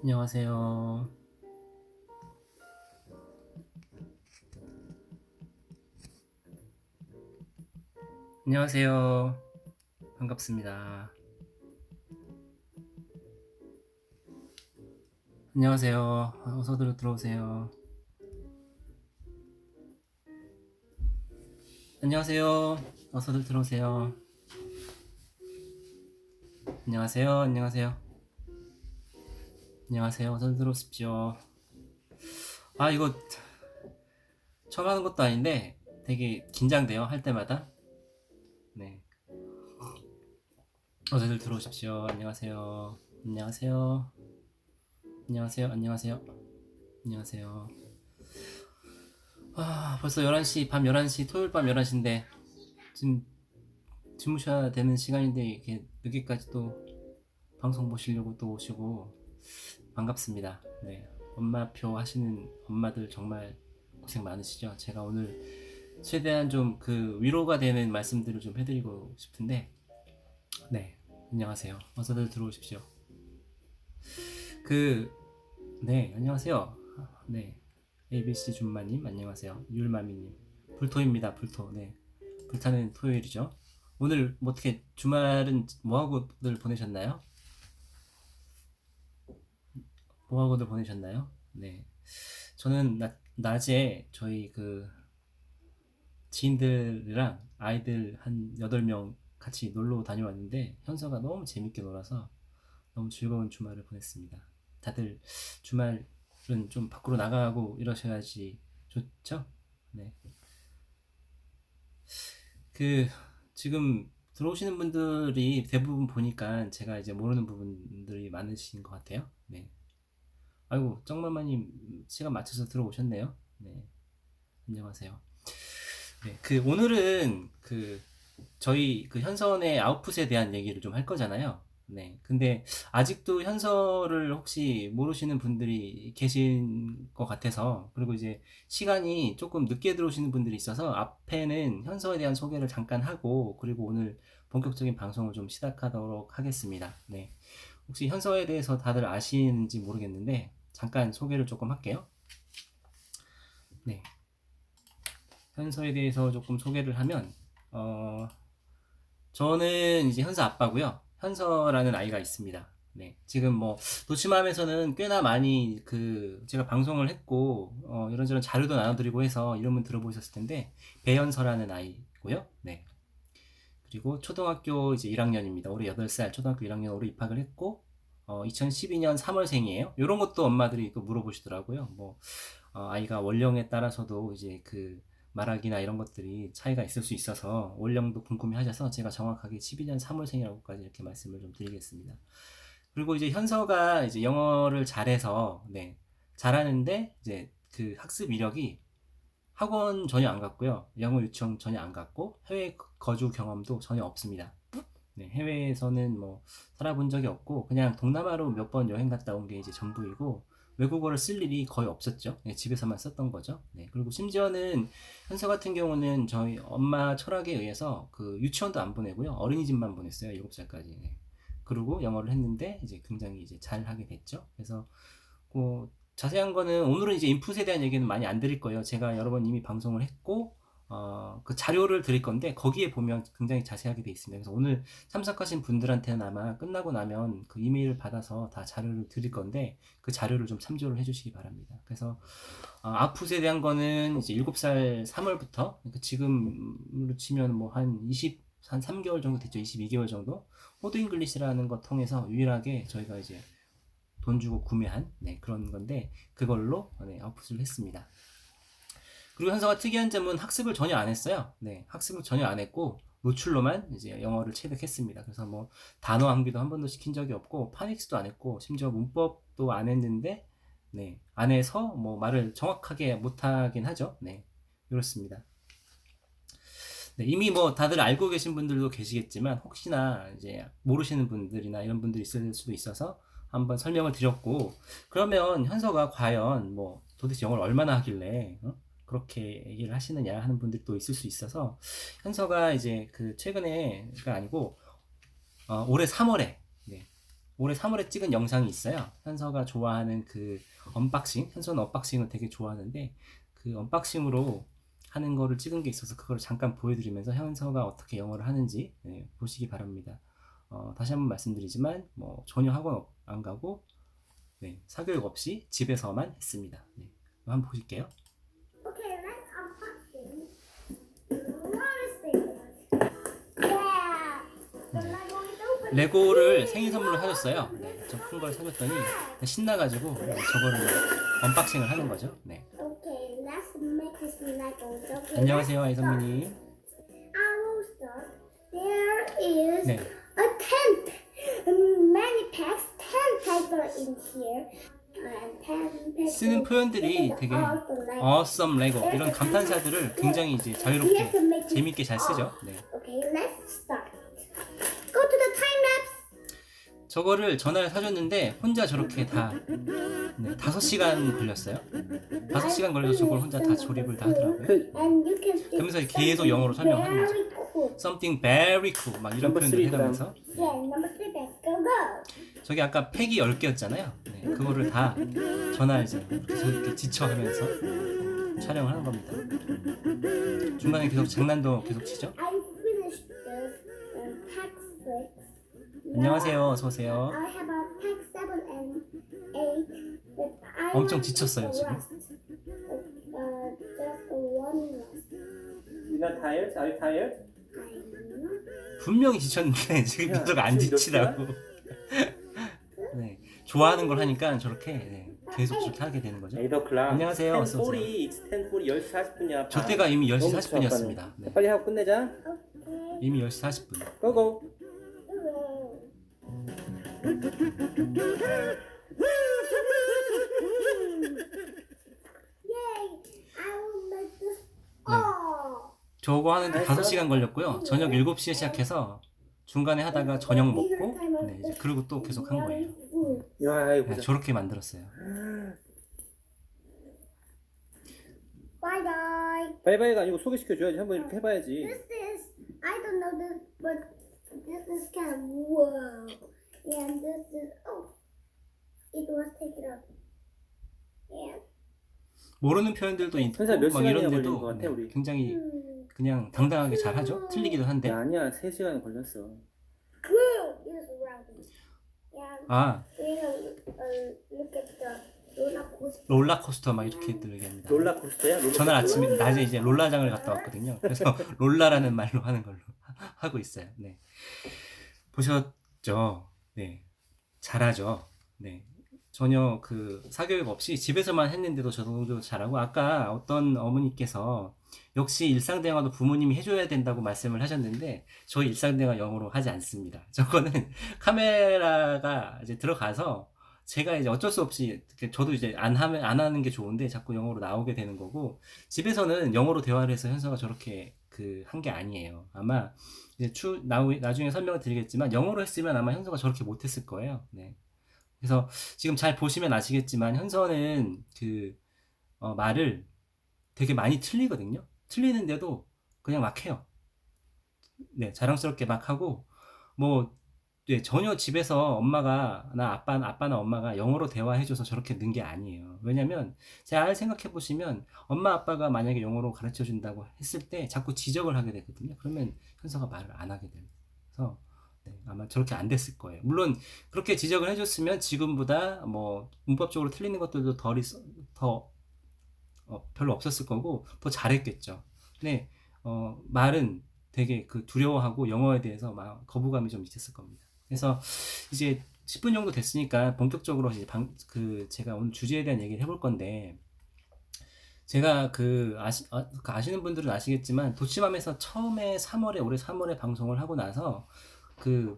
안녕하세요. 안녕하세요. 반갑습니다. 안녕하세요. 어서들 들어오세요. 안녕하세요. 어서들 들어오세요. 안녕하세요. 안녕하세요. 안녕하세요. 어서들 들어오십시오. 이거 처음 하는 것도 아닌데 되게 긴장돼요. 할 때마다. 네. 어서들 들어오십시오. 안녕하세요. 안녕하세요. 안녕하세요. 안녕하세요. 안녕하세요. 벌써 11시, 밤 11시, 토요일 밤 11시인데 지금 주무셔야 되는 시간인데 이렇게 늦게까지 또 방송 보시려고 또 오시고 반갑습니다. 네. 엄마표 하시는 엄마들 정말 고생 많으시죠? 제가 오늘 최대한 좀 그 위로가 되는 말씀들을 좀 해드리고 싶은데, 네. 안녕하세요. 어서들 들어오십시오. 그, 네. 안녕하세요. 네. ABC 준마님, 안녕하세요. 율마미님. 불토입니다. 불토. 네. 불타는 토요일이죠. 오늘 뭐 어떻게 주말은 뭐하고들 보내셨나요? 뭐하고들 보내셨나요? 네. 저는 낮에 저희 그 지인들이랑 아이들 한 8명 같이 놀러 다녀왔는데 현서가 너무 재밌게 놀아서 너무 즐거운 주말을 보냈습니다. 다들 주말은 좀 밖으로 나가고 이러셔야지 좋죠? 네. 그 지금 들어오시는 분들이 대부분 보니까 제가 이제 모르는 부분들이 많으신 것 같아요. 네. 아이고, 정마마님 시간 맞춰서 들어오셨네요. 네. 안녕하세요. 네. 오늘은 저희 현선의 아웃풋에 대한 얘기를 좀 할 거잖아요. 네. 근데 아직도 현서를 혹시 모르시는 분들이 계신 것 같아서, 그리고 이제 시간이 조금 늦게 들어오시는 분들이 있어서 앞에는 현서에 대한 소개를 잠깐 하고, 그리고 오늘 본격적인 방송을 좀 시작하도록 하겠습니다. 네. 혹시 현서에 대해서 다들 아시는지 모르겠는데, 잠깐 소개를 조금 할게요. 네. 현서에 대해서 조금 소개를 하면, 어, 저는 이제 현서 아빠고요. 현서라는 아이가 있습니다. 네. 지금 뭐 도치맘에서는 꽤나 많이 제가 방송을 했고 이런저런 자료도 나눠드리고 해서 이름은 들어보셨을 텐데 배현서라는 아이고요. 네. 그리고 초등학교 이제 1학년입니다. 올해 8살 초등학교 1학년으로 입학을 했고 2012년 3월생이에요. 이런 것도 엄마들이 또 물어보시더라고요. 뭐 아이가 원령에 따라서도 이제 말하기나 이런 것들이 차이가 있을 수 있어서 원령도 궁금해 하셔서 제가 정확하게 12년 3월생이라고까지 이렇게 말씀을 좀 드리겠습니다. 그리고 이제 현서가 이제 영어를 잘해서 네, 잘하는데 이제 학습 이력이 학원 전혀 안 갔고요. 영어 유치원 전혀 안 갔고 해외 거주 경험도 전혀 없습니다. 네, 해외에서는 뭐 살아본 적이 없고 그냥 동남아로 몇 번 여행 갔다 온 게 이제 전부이고 외국어를 쓸 일이 거의 없었죠. 네, 집에서만 썼던 거죠. 네, 그리고 심지어는 현서 같은 경우는 저희 엄마 철학에 의해서 유치원도 안 보내고요. 어린이집만 보냈어요. 7살까지. 네. 그리고 영어를 했는데 이제 굉장히 이제 잘 하게 됐죠. 그래서 자세한 거는 오늘은 이제 인풋에 대한 얘기는 많이 안 드릴 거예요. 제가 여러 번 이미 방송을 했고 그 자료를 드릴 건데 거기에 보면 굉장히 자세하게 돼 있습니다. 그래서 오늘 참석하신 분들한테는 아마 끝나고 나면 그 이메일을 받아서 다 자료를 드릴 건데 그 자료를 좀 참조를 해주시기 바랍니다. 그래서 아풋에 대한 거는 이제 7살 3월부터 그러니까 지금으로 치면 뭐 한 3개월 정도 됐죠. 22개월 정도 호드 잉글리시라는 거 통해서 유일하게 저희가 이제 돈 주고 구매한 네, 그런 건데 그걸로 네, 아웃풋을 했습니다. 그리고 현서가 특이한 점은 학습을 전혀 안 했어요. 네, 학습을 전혀 안 했고 노출로만 이제 영어를 체득했습니다. 그래서 뭐 단어 암기도 한 번도 시킨 적이 없고 파닉스도 안 했고 심지어 문법도 안 했는데 네, 안 해서 뭐 말을 정확하게 못 하긴 하죠. 네, 그렇습니다. 네, 이미 뭐 다들 알고 계신 분들도 계시겠지만 혹시나 이제 모르시는 분들이나 이런 분들이 있을 수도 있어서 한번 설명을 드렸고 그러면 현서가 과연 뭐 도대체 영어를 얼마나 하길래 그렇게 얘기를 하시느냐 하는 분들이 또 있을 수 있어서 현서가 이제 최근에가 아니고 올해 3월에 네, 올해 3월에 찍은 영상이 있어요. 현서가 좋아하는 그 언박싱, 현서는 언박싱을 되게 좋아하는데 그 언박싱으로 하는 거를 찍은 게 있어서 그걸 잠깐 보여드리면서 현서가 어떻게 영어를 하는지 보시기 바랍니다. 다시 한번 말씀드리지만 뭐 전혀 학원 안 가고 사교육 없이 집에서만 했습니다. 한번 보실게요. Okay, let's unboxing. What is this? Yeah. The Lego is open. 레고를 생일 선물로 사줬어요. 좀 큰 걸 사줬더니 신나가지고 저거를 언박싱을 하는 거죠. Okay, let's make this Legos. Okay. 안녕하세요, let's start. 아이선미님. I will start. There is 네. a tent. Many packs. 10 packs are in here. And 10 packs. 쓰는 표현들이 되게 awesome 레고 이런 감탄사들을 굉장히 이제 자유롭게 재밌게 잘 쓰죠. Okay, let's start. Go to the time lapse. 저거를 전화를 사줬는데 혼자 저렇게 다 5시간 걸렸어요. 5시간 걸려서 저걸 혼자 다 조립을 다 하더라고요. And you can 그러면서 계속 영어로 설명하는 거죠. very cool. Something very cool 막 이런 표현들 해가면서 Yeah, number 3 pack. Go go. 저기 아까 팩이 10개였잖아요. 그거를 다 전화 이제 계속 이렇게 지쳐가면서 촬영을 하는 겁니다. 중간에 계속 장난도 계속 치죠. I finished the pack 6. 안녕하세요. 어서 오세요. I have a pack 7 and 8. But I 엄청 want 지쳤어요, the 지금. rest. Just one rest. You're not tired? Are you tired? I'm not. 분명히 지쳤는데 지금 야, 계속 안 지금 몇 지치다고. 좋아하는 걸 하니까 저렇게 계속 저렇게 하게 되는 거죠. 8 o'clock. 안녕하세요. 어서 10:40. 오세요. It's 10:40. 10시 40분이야. 저 때가 이미 10시 40분이었습니다. 빨리 하고 끝내자. Okay. 이미 10시 40분. 고고. Yay! I will make this. 네. Oh! 저거 하는데 알았어. 5시간 걸렸고요. 저녁 7시에 시작해서 중간에 하다가 저녁 먹고 이제 그리고 또 계속 한 거예요. 야, 이거 보자. 저렇게 만들었어요. Bye bye. 바이바이가 아니고 소개시켜줘야지. 한번 이렇게 해봐야지. This is, I don't know this, but this is kind of whoa. And this is, oh, it was taken up. And, 모르는 표현들도 있고 현사 몇 막 시간이나 이런 걸린 데도 것 같아, 우리? 굉장히 그냥 당당하게 잘하죠. 틀리기도 한데. 야, 아니야. 3시간 걸렸어. whoa, it is rounded. And 아, we're gonna look at the roller coaster. 롤라코스터 막 이렇게 얘기합니다. 롤러코스터야? 저는 아침에 낮에 이제 롤라장을 갔다 왔거든요. 그래서 롤라라는 말로 하는 걸로 하고 있어요. 보셨죠? 잘하죠. 전혀 그 사교육 없이 집에서만 했는데도 저도 잘하고, 아까 어떤 어머니께서 역시 일상대화도 부모님이 해줘야 된다고 말씀을 하셨는데 저희 일상대화 영어로 하지 않습니다. 저거는 카메라가 이제 들어가서 제가 이제 어쩔 수 없이 저도 이제 안 하는 게 좋은데 자꾸 영어로 나오게 되는 거고, 집에서는 영어로 대화를 해서 현서가 저렇게 한 게 아니에요. 아마 이제 나중에 설명을 드리겠지만 영어로 했으면 아마 현서가 저렇게 못했을 거예요. 그래서 지금 잘 보시면 아시겠지만 현서는 말을 되게 많이 틀리거든요. 틀리는데도 그냥 막 해요. 자랑스럽게 막 하고, 전혀 집에서 엄마가, 아빠나 엄마가 영어로 대화해줘서 저렇게 는 게 아니에요. 왜냐면, 잘 생각해보시면, 엄마, 아빠가 만약에 영어로 가르쳐 준다고 했을 때 자꾸 지적을 하게 되거든요. 그러면 현서가 말을 안 하게 돼요. 그래서, 아마 저렇게 안 됐을 거예요. 물론, 그렇게 지적을 해줬으면 지금보다 문법적으로 틀리는 것들도 별로 없었을 거고, 더 잘했겠죠. 근데, 말은 되게 두려워하고 영어에 대해서 막 거부감이 좀 있었을 겁니다. 그래서 이제 10분 정도 됐으니까 본격적으로 이제 제가 오늘 주제에 대한 얘기를 해볼 건데, 제가 아시는 분들은 아시겠지만 도치맘에서 처음에 올해 3월에 방송을 하고 나서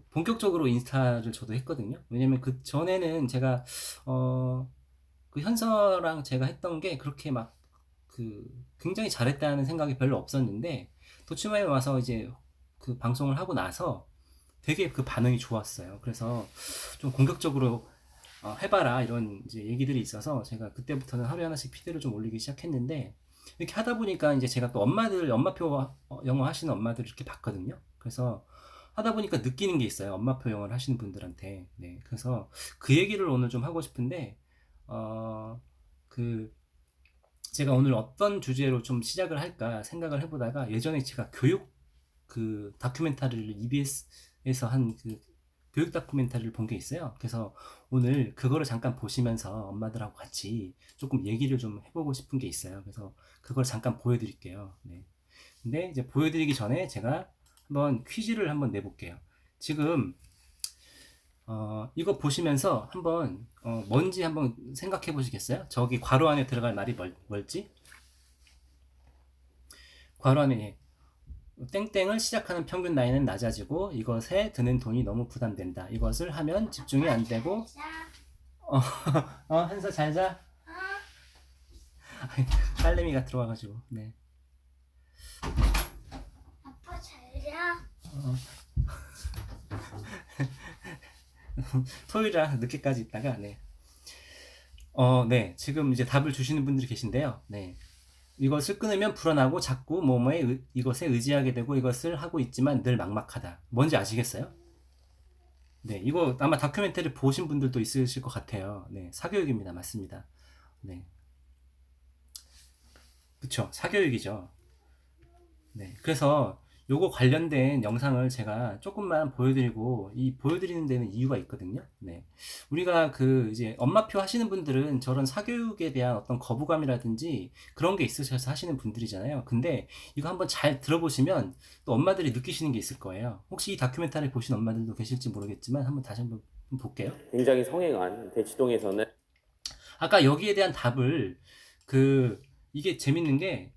본격적으로 인스타를 저도 했거든요. 왜냐면 그 전에는 제가 현서랑 제가 했던 게 그렇게 막 굉장히 잘했다는 생각이 별로 없었는데, 도치맘에 와서 이제 방송을 하고 나서 되게 반응이 좋았어요. 그래서 좀 공격적으로 해봐라 이런 이제 얘기들이 있어서 제가 그때부터는 하루에 하나씩 피드를 좀 올리기 시작했는데, 이렇게 하다 보니까 이제 제가 또 엄마표 영어 하시는 엄마들 이렇게 봤거든요. 그래서 하다 보니까 느끼는 게 있어요. 엄마표 영어를 하시는 분들한테. 네, 그래서 그 얘기를 오늘 좀 하고 싶은데, 그 제가 오늘 어떤 주제로 좀 시작을 할까 생각을 해보다가 예전에 제가 교육 그 다큐멘터리를 EBS에서 한 그 교육 다큐멘터리를 본 게 있어요. 그래서 오늘 그거를 잠깐 보시면서 엄마들하고 같이 조금 얘기를 좀 해보고 싶은 게 있어요. 그래서 그걸 잠깐 보여드릴게요. 네. 근데 이제 보여드리기 전에 제가 한번 퀴즈를 한번 내볼게요. 지금 이거 보시면서 한번 뭔지 한번 생각해 보시겠어요? 저기 괄호 안에 들어갈 말이 뭘지? 괄호 안에 땡땡을 시작하는 평균 나이는 낮아지고 이것에 드는 돈이 너무 부담된다. 이것을 하면 집중이 안 되고 한서 잘 자. 딸내미가 들어와가지고 네. 아빠 잘 자. 토요일이라 늦게까지 있다가 네. 네. 지금 이제 답을 주시는 분들이 계신데요. 네. 이것을 끊으면 불안하고 자꾸 이것에 의지하게 되고 이것을 하고 있지만 늘 막막하다. 뭔지 아시겠어요? 네, 이거 아마 다큐멘터리 보신 분들도 있으실 것 같아요. 네, 사교육입니다. 맞습니다. 네, 그쵸. 사교육이죠. 네, 그래서 요거 관련된 영상을 제가 조금만 보여드리고 이 보여드리는 데는 이유가 있거든요. 네, 우리가 그 이제 엄마표 하시는 분들은 저런 사교육에 대한 어떤 거부감이라든지 그런 게 있으셔서 하시는 분들이잖아요. 근데 이거 한번 잘 들어보시면 또 엄마들이 느끼시는 게 있을 거예요. 혹시 이 다큐멘터리 보신 엄마들도 계실지 모르겠지만 한번 다시 한번 볼게요. 굉장히 성행한 대치동에서는 아까 여기에 대한 답을 이게 재밌는 게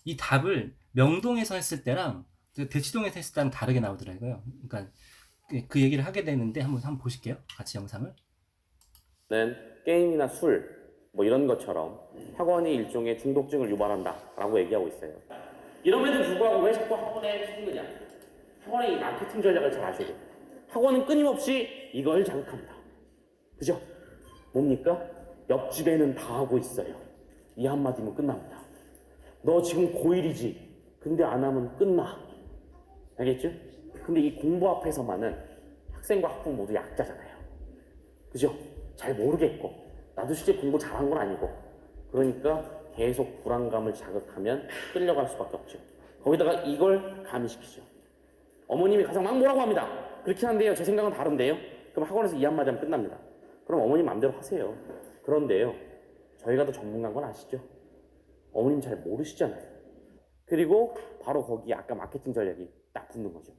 이 답을 명동에서 했을 때랑 대치동에서 했을 때랑 다르게 나오더라고요. 그러니까 그 얘기를 하게 되는데 한번 보실게요. 같이 영상을. 게임이나 술 뭐 이런 것처럼 학원이 일종의 중독증을 유발한다라고 얘기하고 있어요. 이럼에도 불구하고 왜 자꾸 학원에 찾느냐? 학원의 이 마케팅 전략을 잘 아셔야 돼요. 학원은 끊임없이 이걸 자극합니다. 그죠? 뭡니까? 옆집에는 다 하고 있어요. 이 한마디면 끝납니다. 너 지금 고1이지? 근데 안 하면 끝나. 알겠죠? 근데 이 공부 앞에서만은 학생과 학부모 모두 약자잖아요. 그죠? 잘 모르겠고 나도 실제 공부 잘한 건 아니고 그러니까 계속 불안감을 자극하면 끌려갈 수밖에 없죠. 거기다가 이걸 가미시키죠. 어머님이 가장 막 뭐라고 합니다. 그렇긴 한데요. 제 생각은 다른데요. 그럼 학원에서 이 한마디 하면 끝납니다. 그럼 어머님 마음대로 하세요. 그런데요. 저희가 더 전문가인 건 아시죠? 어머님 잘 모르시잖아요. 그리고 바로 거기 아까 마케팅 전략이 딱 붙는 거죠.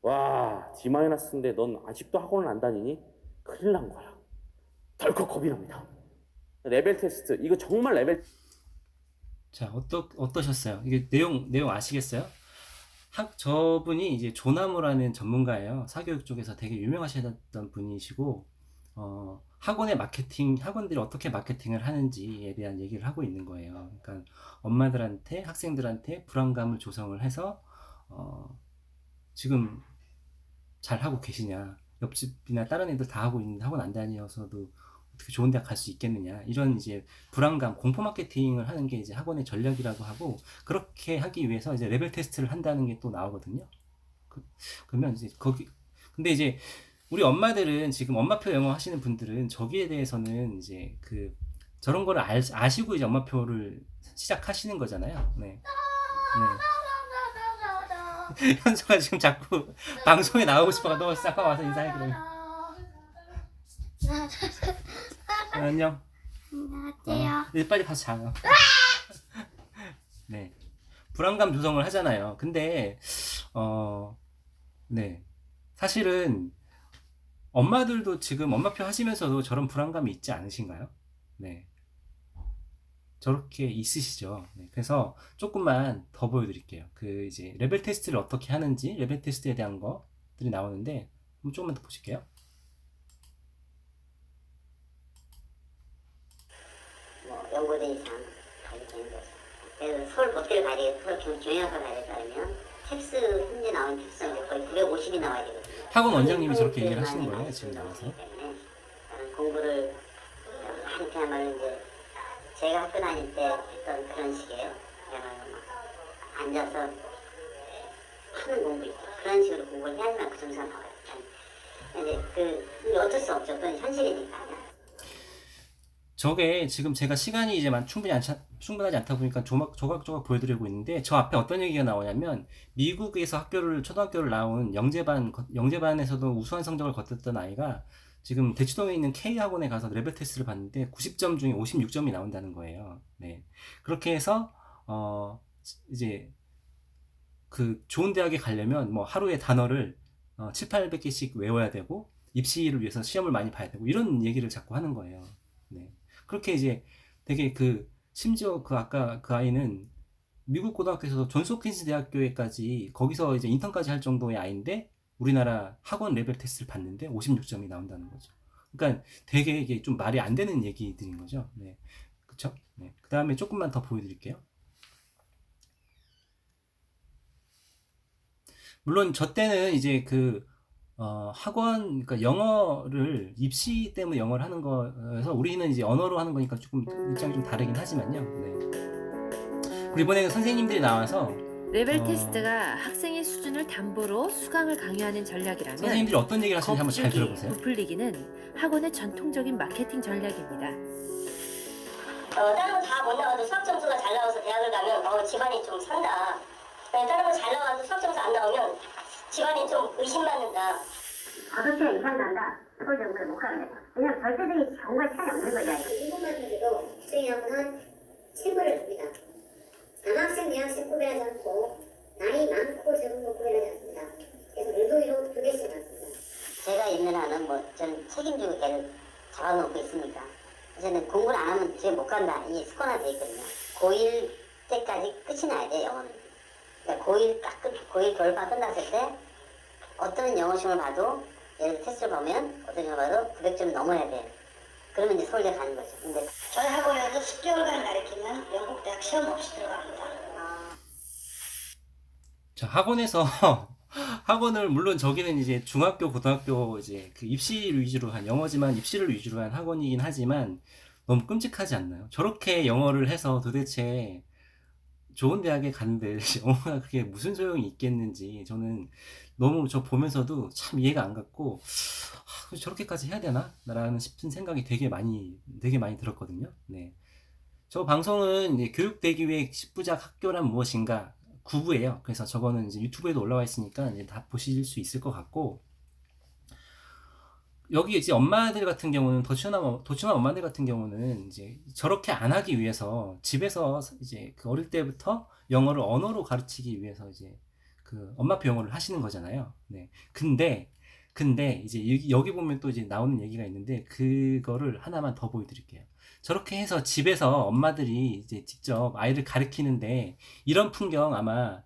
와, D-인데 넌 아직도 학원을 안 다니니? 큰일 난 거야. 덜컥 겁이 납니다. 레벨 테스트, 이거 정말 레벨. 자, 어떠셨어요? 이게 내용 아시겠어요? 저분이 이제 조나무라는 전문가예요. 사교육 쪽에서 되게 유명하셨던 분이시고, 학원들이 어떻게 마케팅을 하는지에 대한 얘기를 하고 있는 거예요. 그러니까 엄마들한테, 학생들한테 불안감을 조성을 해서, 지금 잘 하고 계시냐. 옆집이나 다른 애들 다 하고 있는데 학원 안 다녀서도 어떻게 좋은 대학 갈 수 있겠느냐. 이런 이제 불안감, 공포 마케팅을 하는 게 이제 학원의 전략이라고 하고, 그렇게 하기 위해서 이제 레벨 테스트를 한다는 게 또 나오거든요. 그러면 이제 근데 이제 우리 엄마들은 지금 엄마표 영어 하시는 분들은 저기에 대해서는 이제 저런 거를 아시고 이제 엄마표를 시작하시는 거잖아요. 네. 네. 현수가 지금 자꾸 방송에 나오고 싶어가 너 잠깐 와서 인사해 그래. 안녕. 안녕하세요. 이제 빨리 가서 자요. 네. 불안감 조성을 하잖아요. 근데 네. 사실은 엄마들도 지금 엄마표 하시면서도 저런 불안감이 있지 않으신가요? 네. 저렇게 있으시죠. 네. 그래서 조금만 더 보여드릴게요. 이제 레벨 테스트를 어떻게 하는지, 레벨 테스트에 대한 것들이 나오는데, 조금만 더 보실게요. 연구된 이상 가게 되는 거죠. 그래서 서울 법대를 가야 되겠고, 서울 경영학과 가야 되면 텍스 현재 나온 텍스가 거의 950이 나와야 되거든요. 학원 원장님이 저렇게 얘기를 하시는 거예요, 지금 나와서. 공부를 한테야말로 이제 제가 학교 다닐 때 했던 그런 식이에요. 그야말로 막 앉아서 하는 공부 있고 그런 식으로 공부를 해야지만 그 점수가 나와요. 근데 그 어쩔 수 없죠. 그건 현실이니까요. 저게 지금 제가 시간이 이제 충분하지 않다 보니까 조각조각 보여드리고 있는데, 저 앞에 어떤 얘기가 나오냐면, 미국에서 초등학교를 나온 영재반에서도 우수한 성적을 거뒀던 아이가 지금 대치동에 있는 K학원에 가서 레벨 테스트를 봤는데 90점 중에 56점이 나온다는 거예요. 네. 그렇게 해서 이제 그 좋은 대학에 가려면 뭐 하루에 단어를 7, 800개씩 외워야 되고, 입시를 위해서 시험을 많이 봐야 되고, 이런 얘기를 자꾸 하는 거예요. 네. 그렇게 이제 되게 심지어 아까 그 아이는 미국 고등학교에서 존스 홉킨스 대학교에까지, 거기서 이제 인턴까지 할 정도의 아이인데, 우리나라 학원 레벨 테스트를 봤는데 56점이 나온다는 거죠. 그러니까 되게 이게 좀 말이 안 되는 얘기들인 거죠. 네. 그쵸? 네. 그 다음에 조금만 더 보여드릴게요. 물론 저 때는 이제 학원, 그러니까 영어를 입시 때문에 영어를 하는 거여서, 우리는 이제 언어로 하는 거니까 조금 입장이 좀 다르긴 하지만요. 네. 그리고 이번에는 선생님들이 나와서 레벨 테스트가 학생의 수준을 담보로 수강을 강요하는 전략이라면, 선생님들이 어떤 얘기를 하시는지 한번 잘 겁주기, 들어보세요. 부풀리기는 학원의 전통적인 마케팅 전략입니다. 다른 거 다 못 나와도 수학 점수가 잘 나와서 대학을 가면 집안이 좀 산다. 다른 거 잘 나와도 수학 점수 안 나오면 집안이 좀 의심받는다. 5개 이상 난다. 서울 정부에 못 가면 돼. 왜냐면 절대적인 경우가 차이 없는 거죠. 이것만 해도 수행하고는 친구를 줍니다. 남학생, 여학생 구별하지 않고 나이 많고 적은 거 구별하지 않습니다. 그래서 물동이로 2개씩 놨습니다. 제가 있는 한은 저는 책임지고 애를 잡아놓고 있으니까 저는 공부를 안 하면 집에 못 간다. 이게 습관화되어 있거든요. 고1 때까지 끝이 나야 돼요, 영어는. 그러니까 고1 졸업반 끝났을 때 어떤 영어 시험을 봐도, 예를 들어 테스트를 보면 어떤 시험을 봐도 900점 넘어야 돼요. 그러면 이제 서울대 가는 거죠. 근데 저희 학원에도 10개월간 가르치면 영국 대학 시험 없이 들어갑니다. 자, 학원에서 학원을, 물론 저기는 이제 중학교, 고등학교 이제 그 입시를 위주로 한, 영어지만 입시를 위주로 한 학원이긴 하지만 너무 끔찍하지 않나요? 저렇게 영어를 해서 도대체 좋은 대학에 갔는데 영어가 그게 무슨 소용이 있겠는지, 저는 너무 저 보면서도 참 이해가 안 갔고, 저렇게까지 해야 되나? 라는 싶은 생각이 되게 많이 들었거든요. 네. 저 방송은 이제 교육대기획 10부작 학교란 무엇인가 9부예요. 그래서 저거는 이제 유튜브에도 올라와 있으니까 이제 다 보실 수 있을 것 같고, 여기 이제 엄마들 같은 경우는, 도치남 엄마들 같은 경우는 이제 저렇게 안 하기 위해서 집에서 이제 어릴 때부터 영어를 언어로 가르치기 위해서 이제 엄마표 영어를 하시는 거잖아요. 네. 근데 이제 여기 보면 또 이제 나오는 얘기가 있는데, 그거를 하나만 더 보여드릴게요. 저렇게 해서 집에서 엄마들이 이제 직접 아이를 가르치는데, 이런 풍경 아마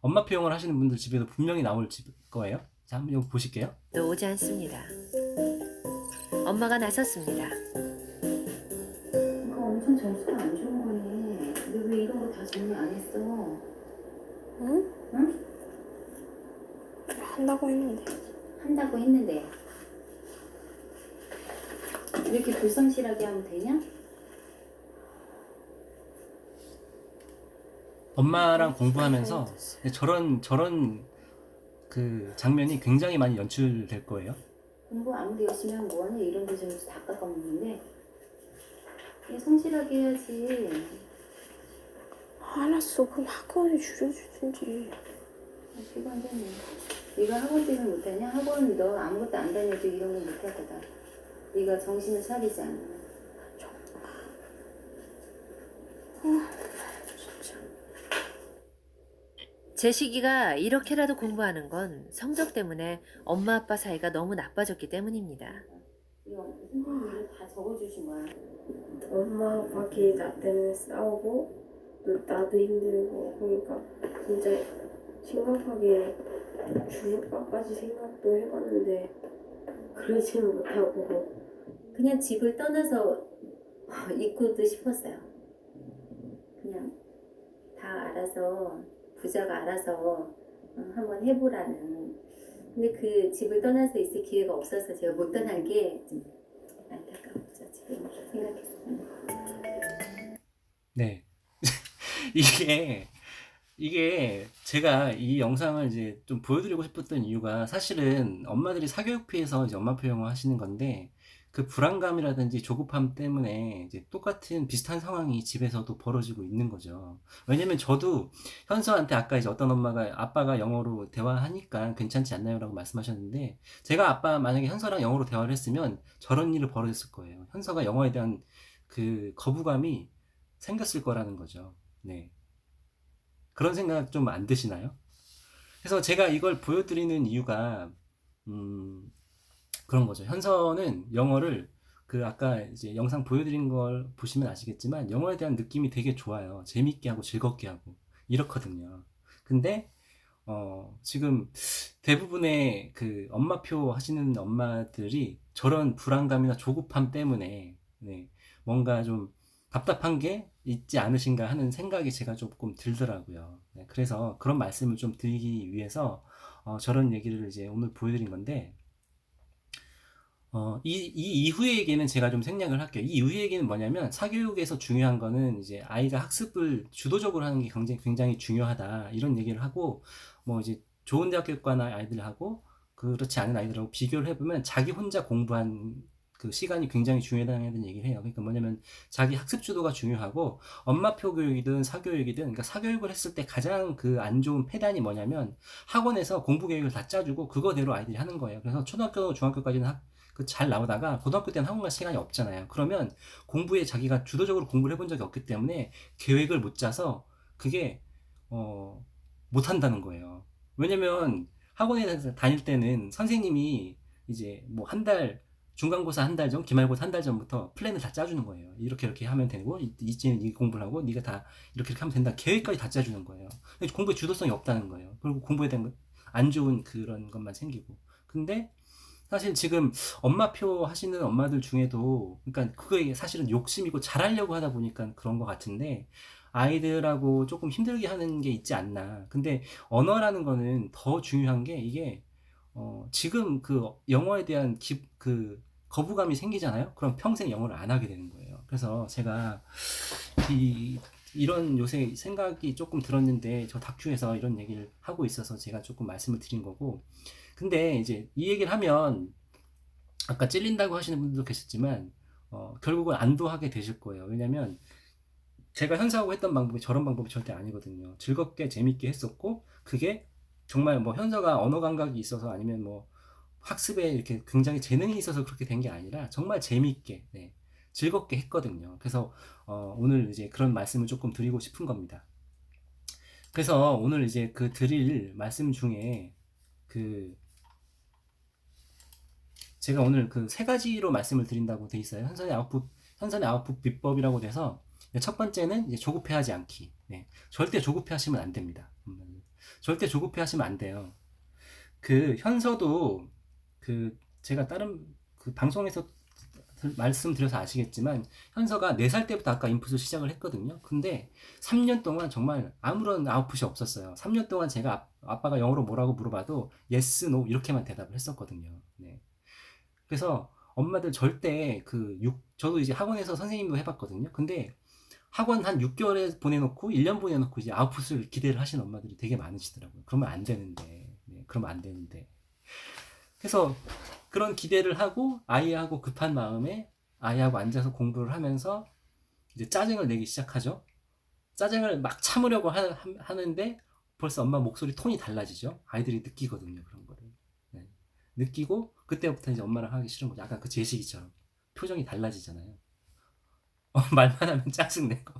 엄마표 영어를 하시는 분들 집에도 분명히 나올 거예요. 자, 한번 여기 보실게요. 또 오지 않습니다. 엄마가 나섰습니다. 그거 엄청 점수가 안 좋은 거네. 너 왜 이런 거 다 정리 안 했어? 응? 응? 한다고 했는데. 한다고 했는데 이렇게 불성실하게 하면 되냐? 엄마랑 공부하면서 저런 그 장면이 굉장히 많이 연출될 거예요. 공부 아무리 열심히 하면 뭐하냐, 이런 거 점수 다 깎아먹는데. 그냥 성실하게 해야지. 알았어. 그럼 학원을 줄여주든지. 이거 안 되네. 네가 학원 때문에 못하냐? 학원 너 아무것도 안 다녀도 이런 거 못하거든. 네가 정신을 차리지 않으면. 진짜. 제 시기가 이렇게라도 공부하는 건 성적 때문에 엄마 아빠 사이가 너무 나빠졌기 때문입니다. 이거 선생님 이거 다 적어주신 거야. 엄마 아빠끼리 나 때문에 싸우고 또 나도 힘들고 그러니까 진짜 심각하게 죽을까까지 생각도 해봤는데 그러지는 못하고 그냥 집을 떠나서 있고도 싶었어요. 그냥 다 알아서, 부자가 알아서 한번 해보라는. 근데 그 집을 떠나서 있을 기회가 없어서 제가 못 떠난 게 좀 안타깝죠, 지금 생각했어요. 네. 이게 이게 제가 이 영상을 이제 좀 보여드리고 싶었던 이유가 사실은 엄마들이 사교육 피해서 이제 엄마표 영어 하시는 건데 그 불안감이라든지 조급함 때문에 이제 똑같은 비슷한 상황이 집에서도 벌어지고 있는 거죠. 왜냐면 저도 현서한테 아까 이제 어떤 엄마가 아빠가 영어로 대화하니까 괜찮지 않나요? 라고 말씀하셨는데 제가 아빠 만약에 현서랑 영어로 대화를 했으면 저런 일을 벌어졌을 거예요. 현서가 영어에 대한 그 거부감이 생겼을 거라는 거죠. 네. 그런 생각 좀 안 드시나요? 그래서 제가 이걸 보여드리는 이유가 그런 거죠. 현서는 영어를 그 아까 이제 영상 보여드린 걸 보시면 아시겠지만 영어에 대한 느낌이 되게 좋아요. 재밌게 하고 즐겁게 하고 이렇거든요. 근데 지금 대부분의 그 엄마표 하시는 엄마들이 저런 불안감이나 조급함 때문에 네, 뭔가 좀 답답한 게 있지 않으신가 하는 생각이 제가 조금 들더라고요. 네, 그래서 그런 말씀을 좀 드리기 위해서 저런 얘기를 이제 오늘 보여드린 건데 이 이후의 얘기는 제가 좀 생략을 할게요. 이 이후의 얘기는 뭐냐면 사교육에서 중요한 거는 이제 아이가 학습을 주도적으로 하는 게 굉장히 중요하다 이런 얘기를 하고 뭐 이제 좋은 대학교 가는 아이들하고 그렇지 않은 아이들하고 비교를 해보면 자기 혼자 공부한 그 시간이 굉장히 중요하다는 얘기를 해요. 그러니까 뭐냐면 자기 학습 주도가 중요하고 엄마표 교육이든 사교육이든 그러니까 사교육을 했을 때 가장 그 안 좋은 패단이 뭐냐면 학원에서 공부 계획을 다 짜주고 그거대로 아이들이 하는 거예요. 그래서 초등학교, 중학교까지는 잘 나오다가 고등학교 때는 학원 갈 시간이 없잖아요. 그러면 공부에 자기가 주도적으로 공부를 해본 적이 없기 때문에 계획을 못 짜서 그게 못 한다는 거예요. 왜냐면 학원에 다닐 때는 선생님이 이제 뭐 한 달 중간고사 한 달 전, 기말고사 한 달 전부터 플랜을 다 짜주는 거예요. 이렇게 하면 되고 이제는 이 공부를 하고 네가 다 이렇게 하면 된다. 계획까지 다 짜주는 거예요. 공부에 주도성이 없다는 거예요. 그리고 공부에 대한 안 좋은 그런 것만 생기고. 근데 사실 지금 엄마표 하시는 엄마들 중에도 그러니까 그게 사실은 욕심이고 잘하려고 하다 보니까 그런 것 같은데 아이들하고 조금 힘들게 하는 게 있지 않나. 근데 언어라는 거는 더 중요한 게 이게 지금 그 영어에 대한 그 거부감이 생기잖아요. 그럼 평생 영어를 안 하게 되는 거예요. 그래서 제가 이런 요새 생각이 조금 들었는데 저 다큐에서 이런 얘기를 하고 있어서 제가 조금 말씀을 드린 거고 근데 이제 이 얘기를 하면 아까 찔린다고 하시는 분들도 계셨지만 결국은 안도하게 되실 거예요. 왜냐면 제가 현사하고 했던 방법이 저런 방법이 절대 아니거든요. 즐겁게 재밌게 했었고 그게 정말 뭐 현서가 언어 감각이 있어서 아니면 뭐 학습에 이렇게 굉장히 재능이 있어서 그렇게 된 게 아니라 정말 재밌게 네, 즐겁게 했거든요. 그래서 오늘 이제 그런 말씀을 조금 드리고 싶은 겁니다. 그래서 오늘 이제 그 드릴 말씀 중에 그 제가 오늘 그 세 가지로 말씀을 드린다고 돼 있어요. 현선의 아웃풋 비법이라고 돼서 첫 번째는 이제 조급해하지 않기. 네, 절대 조급해하시면 안 됩니다. 절대 조급해하시면 안 돼요. 그 현서도 그 제가 다른 그 방송에서 말씀드려서 아시겠지만 현서가 4살 때부터 아까 인풋을 시작을 했거든요. 근데 3년 동안 정말 아무런 아웃풋이 없었어요. 3년 동안 제가 아빠가 영어로 뭐라고 물어봐도 yes, no 이렇게만 대답을 했었거든요. 네. 그래서 엄마들 절대 저도 이제 학원에서 선생님도 해봤거든요. 근데 학원 한 6개월에 보내놓고 1년 보내놓고 이제 아웃풋을 기대를 하시는 엄마들이 되게 많으시더라고요. 그러면 안 되는데. 네, 그러면 안 되는데. 그래서 그런 기대를 하고 아이하고 급한 마음에 아이하고 앉아서 공부를 하면서 이제 짜증을 내기 시작하죠. 짜증을 막 참으려고 하는데 벌써 엄마 목소리 톤이 달라지죠. 아이들이 느끼거든요. 그런 거를. 네. 느끼고 그때부터 이제 엄마랑 하기 싫은 거죠. 아까 그 제시기처럼 표정이 달라지잖아요. 말만 하면 짜증내고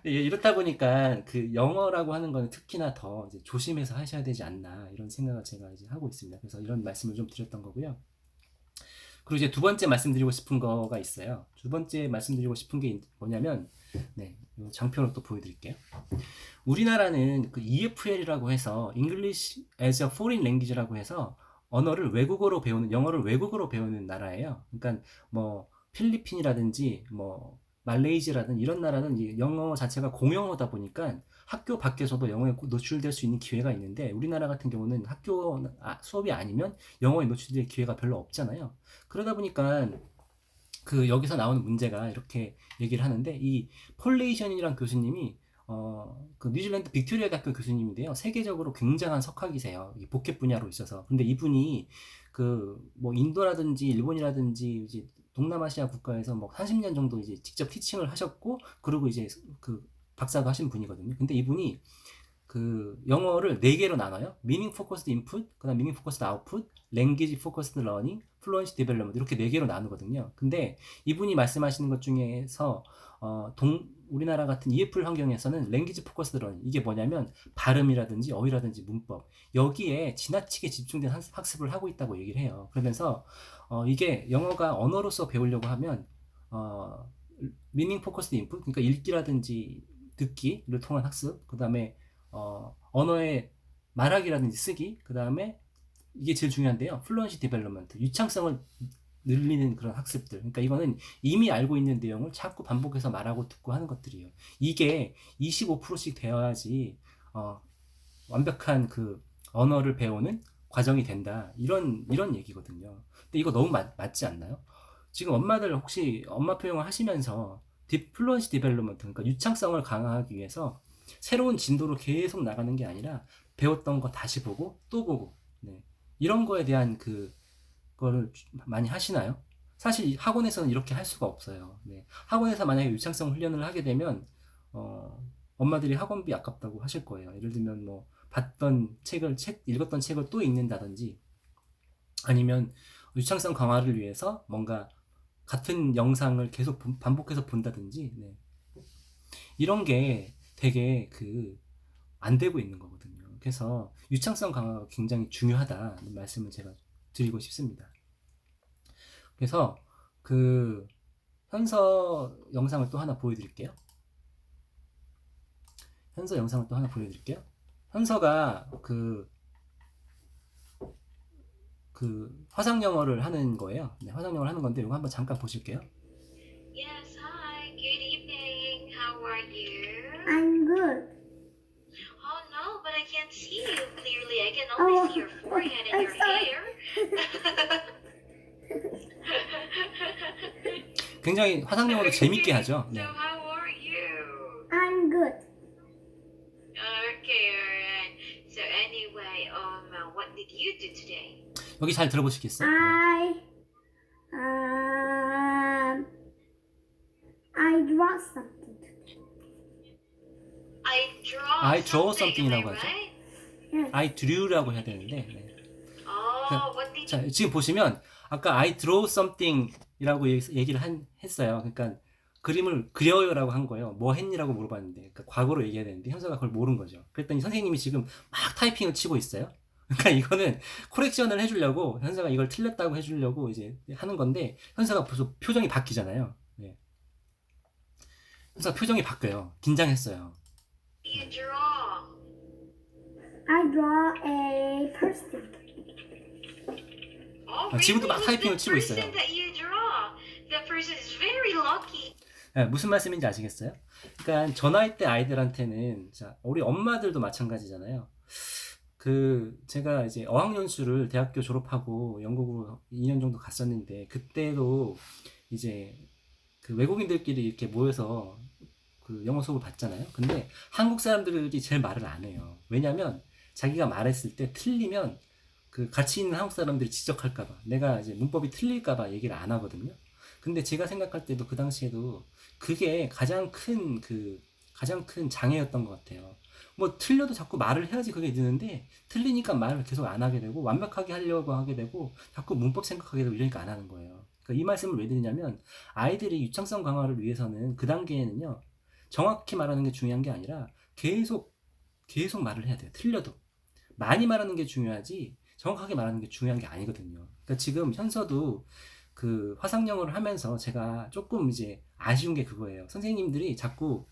이렇다 보니까 그 영어라고 하는 거는 특히나 더 이제 조심해서 하셔야 되지 않나 이런 생각을 제가 이제 하고 있습니다. 그래서 이런 말씀을 좀 드렸던 거고요. 그리고 이제 두 번째 말씀드리고 싶은 거가 있어요. 두 번째 말씀드리고 싶은 게 뭐냐면 네, 장표를 또 보여드릴게요. 우리나라는 그 EFL이라고 해서 English as a Foreign Language라고 해서 영어를 외국어로 배우는 나라예요. 그러니까 뭐 필리핀이라든지 뭐 말레이시아라든지 이런 나라는 영어 자체가 공용어다 보니까 학교 밖에서도 영어에 노출될 수 있는 기회가 있는데 우리나라 같은 경우는 학교 수업이 아니면 영어에 노출될 기회가 별로 없잖아요. 그러다 보니까 그 여기서 나오는 문제가 이렇게 얘기를 하는데 이 폴 레이션이라는 교수님이 그 뉴질랜드 빅토리아 대학교 교수님인데요. 세계적으로 굉장한 석학이세요. 이 복합 분야로 있어서. 근데 이분이 그 뭐 인도라든지 일본이라든지 이제 동남아시아 국가에서 뭐 30년 정도 이제 직접 티칭을 하셨고, 그리고 이제 그 박사도 하신 분이거든요. 근데 이분이 그 영어를 4개로 나눠요. meaning focused input, 그다음 meaning focused output, language focused learning, fluency development 이렇게 4개로 나누거든요. 근데 이분이 말씀하시는 것 중에서 우리나라 같은 EFL 환경에서는 language focused learning 이게 뭐냐면 발음이라든지 어휘라든지 문법 여기에 지나치게 집중된 학습을 하고 있다고 얘기를 해요. 그러면서 이게 영어가 언어로서 배우려고 하면 meaning focused input 그러니까 읽기라든지 듣기를 통한 학습, 그 다음에 언어의 말하기라든지 쓰기, 그 다음에 이게 제일 중요한데요. 플루언시 디벨롭먼트, 유창성을 늘리는 그런 학습들. 그러니까 이거는 이미 알고 있는 내용을 자꾸 반복해서 말하고 듣고 하는 것들이에요. 이게 25%씩 되어야지 완벽한 그 언어를 배우는 과정이 된다. 이런 얘기거든요. 근데 이거 너무 맞지 않나요? 지금 엄마들 혹시 엄마 표현을 하시면서 플루언시 디벨롭먼트, 그러니까 유창성을 강화하기 위해서 새로운 진도로 계속 나가는 게 아니라 배웠던 거 다시 보고 또 보고, 네. 이런 거에 대한 그거를 많이 하시나요? 사실 학원에서는 이렇게 할 수가 없어요. 네. 학원에서 만약에 유창성 훈련을 하게 되면 엄마들이 학원비 아깝다고 하실 거예요. 예를 들면 뭐 읽었던 책을 또 읽는다든지, 아니면 유창성 강화를 위해서 뭔가 같은 영상을 계속 반복해서 본다든지, 네. 이런 게 되게 안 되고 있는 거거든요. 그래서 유창성 강화가 굉장히 중요하다는 말씀을 제가 드리고 싶습니다. 그래서 그 현서 영상을 또 하나 보여드릴게요. 현서가 그 화상 영어를 하는 거예요. 네, 화상 영어를 하는 건데 이거 한번 잠깐 보실게요. Yes, hi. Good evening. How are you? I'm good. Oh no, but I can't see you clearly. I can only see your forehead and I'm your sorry. hair. 굉장히 화상 영어로 재밌게 하죠. 네. So how are you? I'm good. Okay, alright. So anyway, what did you do today? 여기 잘 들어보시겠어요? I draw something. I draw something이라고 am I 하죠. right? I drew라고 해야 되는데. 네. Oh, what did 자, 지금 보시면 아까 I draw something이라고 얘기를 했어요. 그러니까 그림을 그려요라고 한 거예요. 뭐 했니라고 물어봤는데, 그러니까 과거로 얘기해야 되는데 현서가 그걸 모른 거죠. 그랬더니 선생님이 지금 막 타이핑을 치고 있어요. 그러니까 이거는 코렉션을 해주려고, 현서가 이걸 틀렸다고 해주려고 이제 하는 건데, 현서가 벌써 표정이 바뀌잖아요. 네. 현서가 표정이 바뀌어요. 긴장했어요. you draw? I draw a person. Oh, 지금도 막 really? 타이핑을 Who's 치고 the 있어요. person that you draw? That person is very lucky. 네, 무슨 말씀인지 아시겠어요? 그러니까 저 나이 때 아이들한테는, 자, 우리 엄마들도 마찬가지잖아요. 제가 이제 어학연수를 대학교 졸업하고 영국으로 2년 정도 갔었는데, 그때도 이제 외국인들끼리 이렇게 모여서 영어 수업을 받잖아요. 근데 한국 사람들이 제일 말을 안 해요. 왜냐면 자기가 말했을 때 틀리면 같이 있는 한국 사람들이 지적할까봐, 내가 이제 문법이 틀릴까봐 얘기를 안 하거든요. 근데 제가 생각할 때도 그 당시에도 그게 가장 큰 장애였던 것 같아요. 뭐 틀려도 자꾸 말을 해야지 그게 느는데, 틀리니까 말을 계속 안 하게 되고, 완벽하게 하려고 하게 되고, 자꾸 문법 생각하게 되고, 이러니까 안 하는 거예요. 그러니까 이 말씀을 왜 드리냐면, 아이들이 유창성 강화를 위해서는 그 단계에는요, 정확히 말하는 게 중요한 게 아니라 계속 말을 해야 돼요. 틀려도 많이 말하는 게 중요하지 정확하게 말하는 게 중요한 게 아니거든요. 그러니까 지금 현서도 화상 영어를 하면서 제가 조금 이제 아쉬운 게 그거예요. 선생님들이 자꾸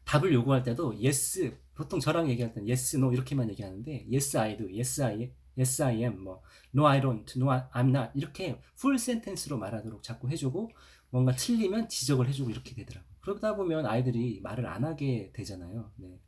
답을 요구할 때도 yes, 보통 저랑 얘기할 때는 yes, no 이렇게만 얘기하는데, yes I do, yes I am, 뭐 no I don't, no I'm not 이렇게 풀 센텐스로 말하도록 자꾸 해주고, 뭔가 틀리면 지적을 해주고 이렇게 되더라고요. 그러다 보면 아이들이 말을 안 하게 되잖아요. 네.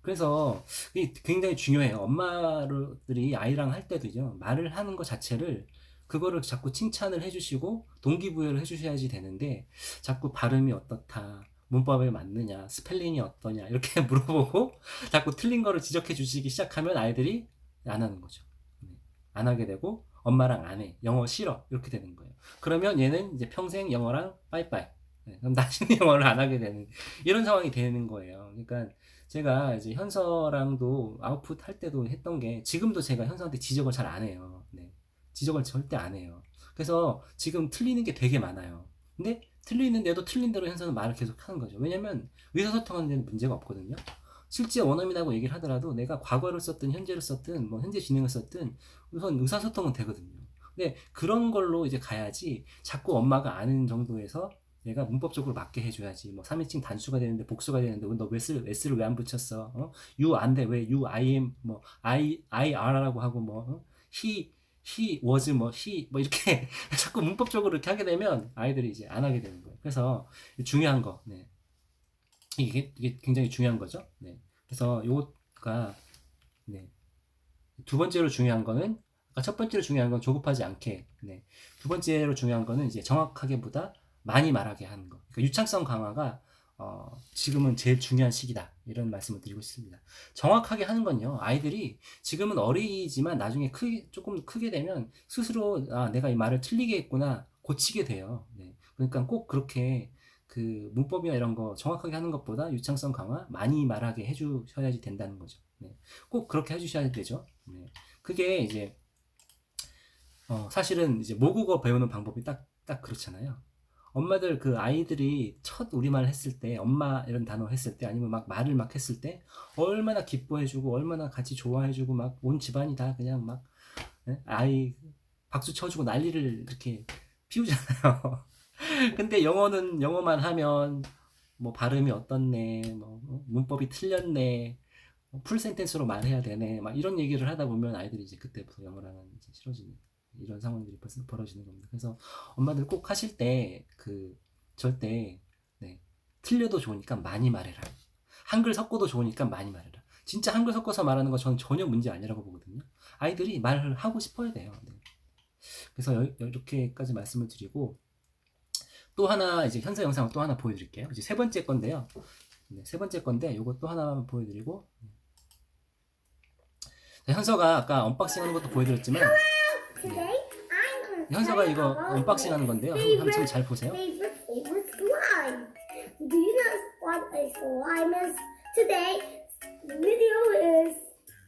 그래서 이게 굉장히 중요해요. 엄마들이 아이랑 할 때도요, 말을 하는 것 자체를, 그거를 자꾸 칭찬을 해주시고 동기부여를 해주셔야지 되는데, 자꾸 발음이 어떻다, 문법에 맞느냐, 스펠링이 어떠냐 이렇게 물어보고 자꾸 틀린 거를 지적해 주시기 시작하면 아이들이 안 하는 거죠. 안 하게 되고 엄마랑 안 해, 영어 싫어 이렇게 되는 거예요. 그러면 얘는 이제 평생 영어랑 빠이빠이. 그럼 다시는 영어를 안 하게 되는 이런 상황이 되는 거예요. 그러니까 제가 이제 현서랑도 아웃풋 할 때도 했던 게, 지금도 제가 현서한테 지적을 잘 안 해요. 지적을 절대 안 해요. 그래서 지금 틀리는 게 되게 많아요. 근데 틀리는데도 틀린 대로 현서는 말을 계속 하는 거죠. 왜냐면 의사소통하는 데는 문제가 없거든요. 실제 원어민하고 얘기를 하더라도 내가 과거를 썼든 현재를 썼든 뭐 현재 진행을 썼든 우선 의사소통은 되거든요. 근데 그런 걸로 이제 가야지, 자꾸 엄마가 아는 정도에서 내가 문법적으로 맞게 해줘야지. 뭐 3인칭 단수가 되는데 복수가 되는데 너 왜 S를 왜 안 붙였어? You 안 돼. 왜 you I am 뭐 I are라고 하고 뭐 he was 뭐 he 뭐 이렇게 자꾸 문법적으로 이렇게 하게 되면 아이들이 이제 안 하게 되는 거예요. 그래서 중요한 거, 이게 굉장히 중요한 거죠. 그래서 요거가 두 번째로 중요한 거는, 아까 첫 번째로 중요한 건 조급하지 않게, 두 번째로 중요한 거는 이제 정확하게보다 많이 말하게 하는 거. 그러니까 유창성 강화가 지금은 제일 중요한 시기다, 이런 말씀을 드리고 싶습니다. 정확하게 하는 건요, 아이들이 지금은 어리지만 나중에 조금 크게 되면 스스로 내가 이 말을 틀리게 했구나 고치게 돼요. 그러니까 꼭 그렇게 그 문법이나 이런 거 정확하게 하는 것보다 유창성 강화 많이 말하게 해주셔야지 된다는 거죠. 꼭 그렇게 해주셔야 되죠. 그게 이제 사실은 이제 모국어 배우는 방법이 딱 그렇잖아요. 엄마들, 그 아이들이 첫 우리말 했을 때, 엄마 이런 단어 했을 때, 아니면 막 말을 막 했을 때 얼마나 기뻐해주고 얼마나 같이 좋아해주고 막 온 집안이 다 그냥 막 아이 박수 쳐주고 난리를 이렇게 피우잖아요. 근데 영어만 하면 뭐 발음이 어떻네, 뭐 문법이 틀렸네, 풀 센텐스로 말해야 되네, 막 이런 얘기를 하다 보면 아이들이 이제 그때부터 영어를 하는 이제 싫어지는 이런 상황들이 벌써 벌어지는 겁니다. 그래서 엄마들 꼭 하실 때 절대 틀려도 좋으니까 많이 말해라. 한글 섞어도 좋으니까 많이 말해라. 진짜 한글 섞어서 말하는 거 저는 전혀 문제 아니라고 보거든요. 아이들이 말을 하고 싶어야 돼요. 그래서 이렇게까지 말씀을 드리고, 또 하나 이제 현서 영상을 또 하나 보여드릴게요. 이제 세 번째 건데요. 세 번째 건데 요거 또 하나 보여드리고, 현서가 아까 언박싱 하는 것도 보여드렸지만, 현서가 이거 언박싱 하는 건데요. 한번 잘 보세요. Favorite slime. Do you know what a slime is? Today, the video is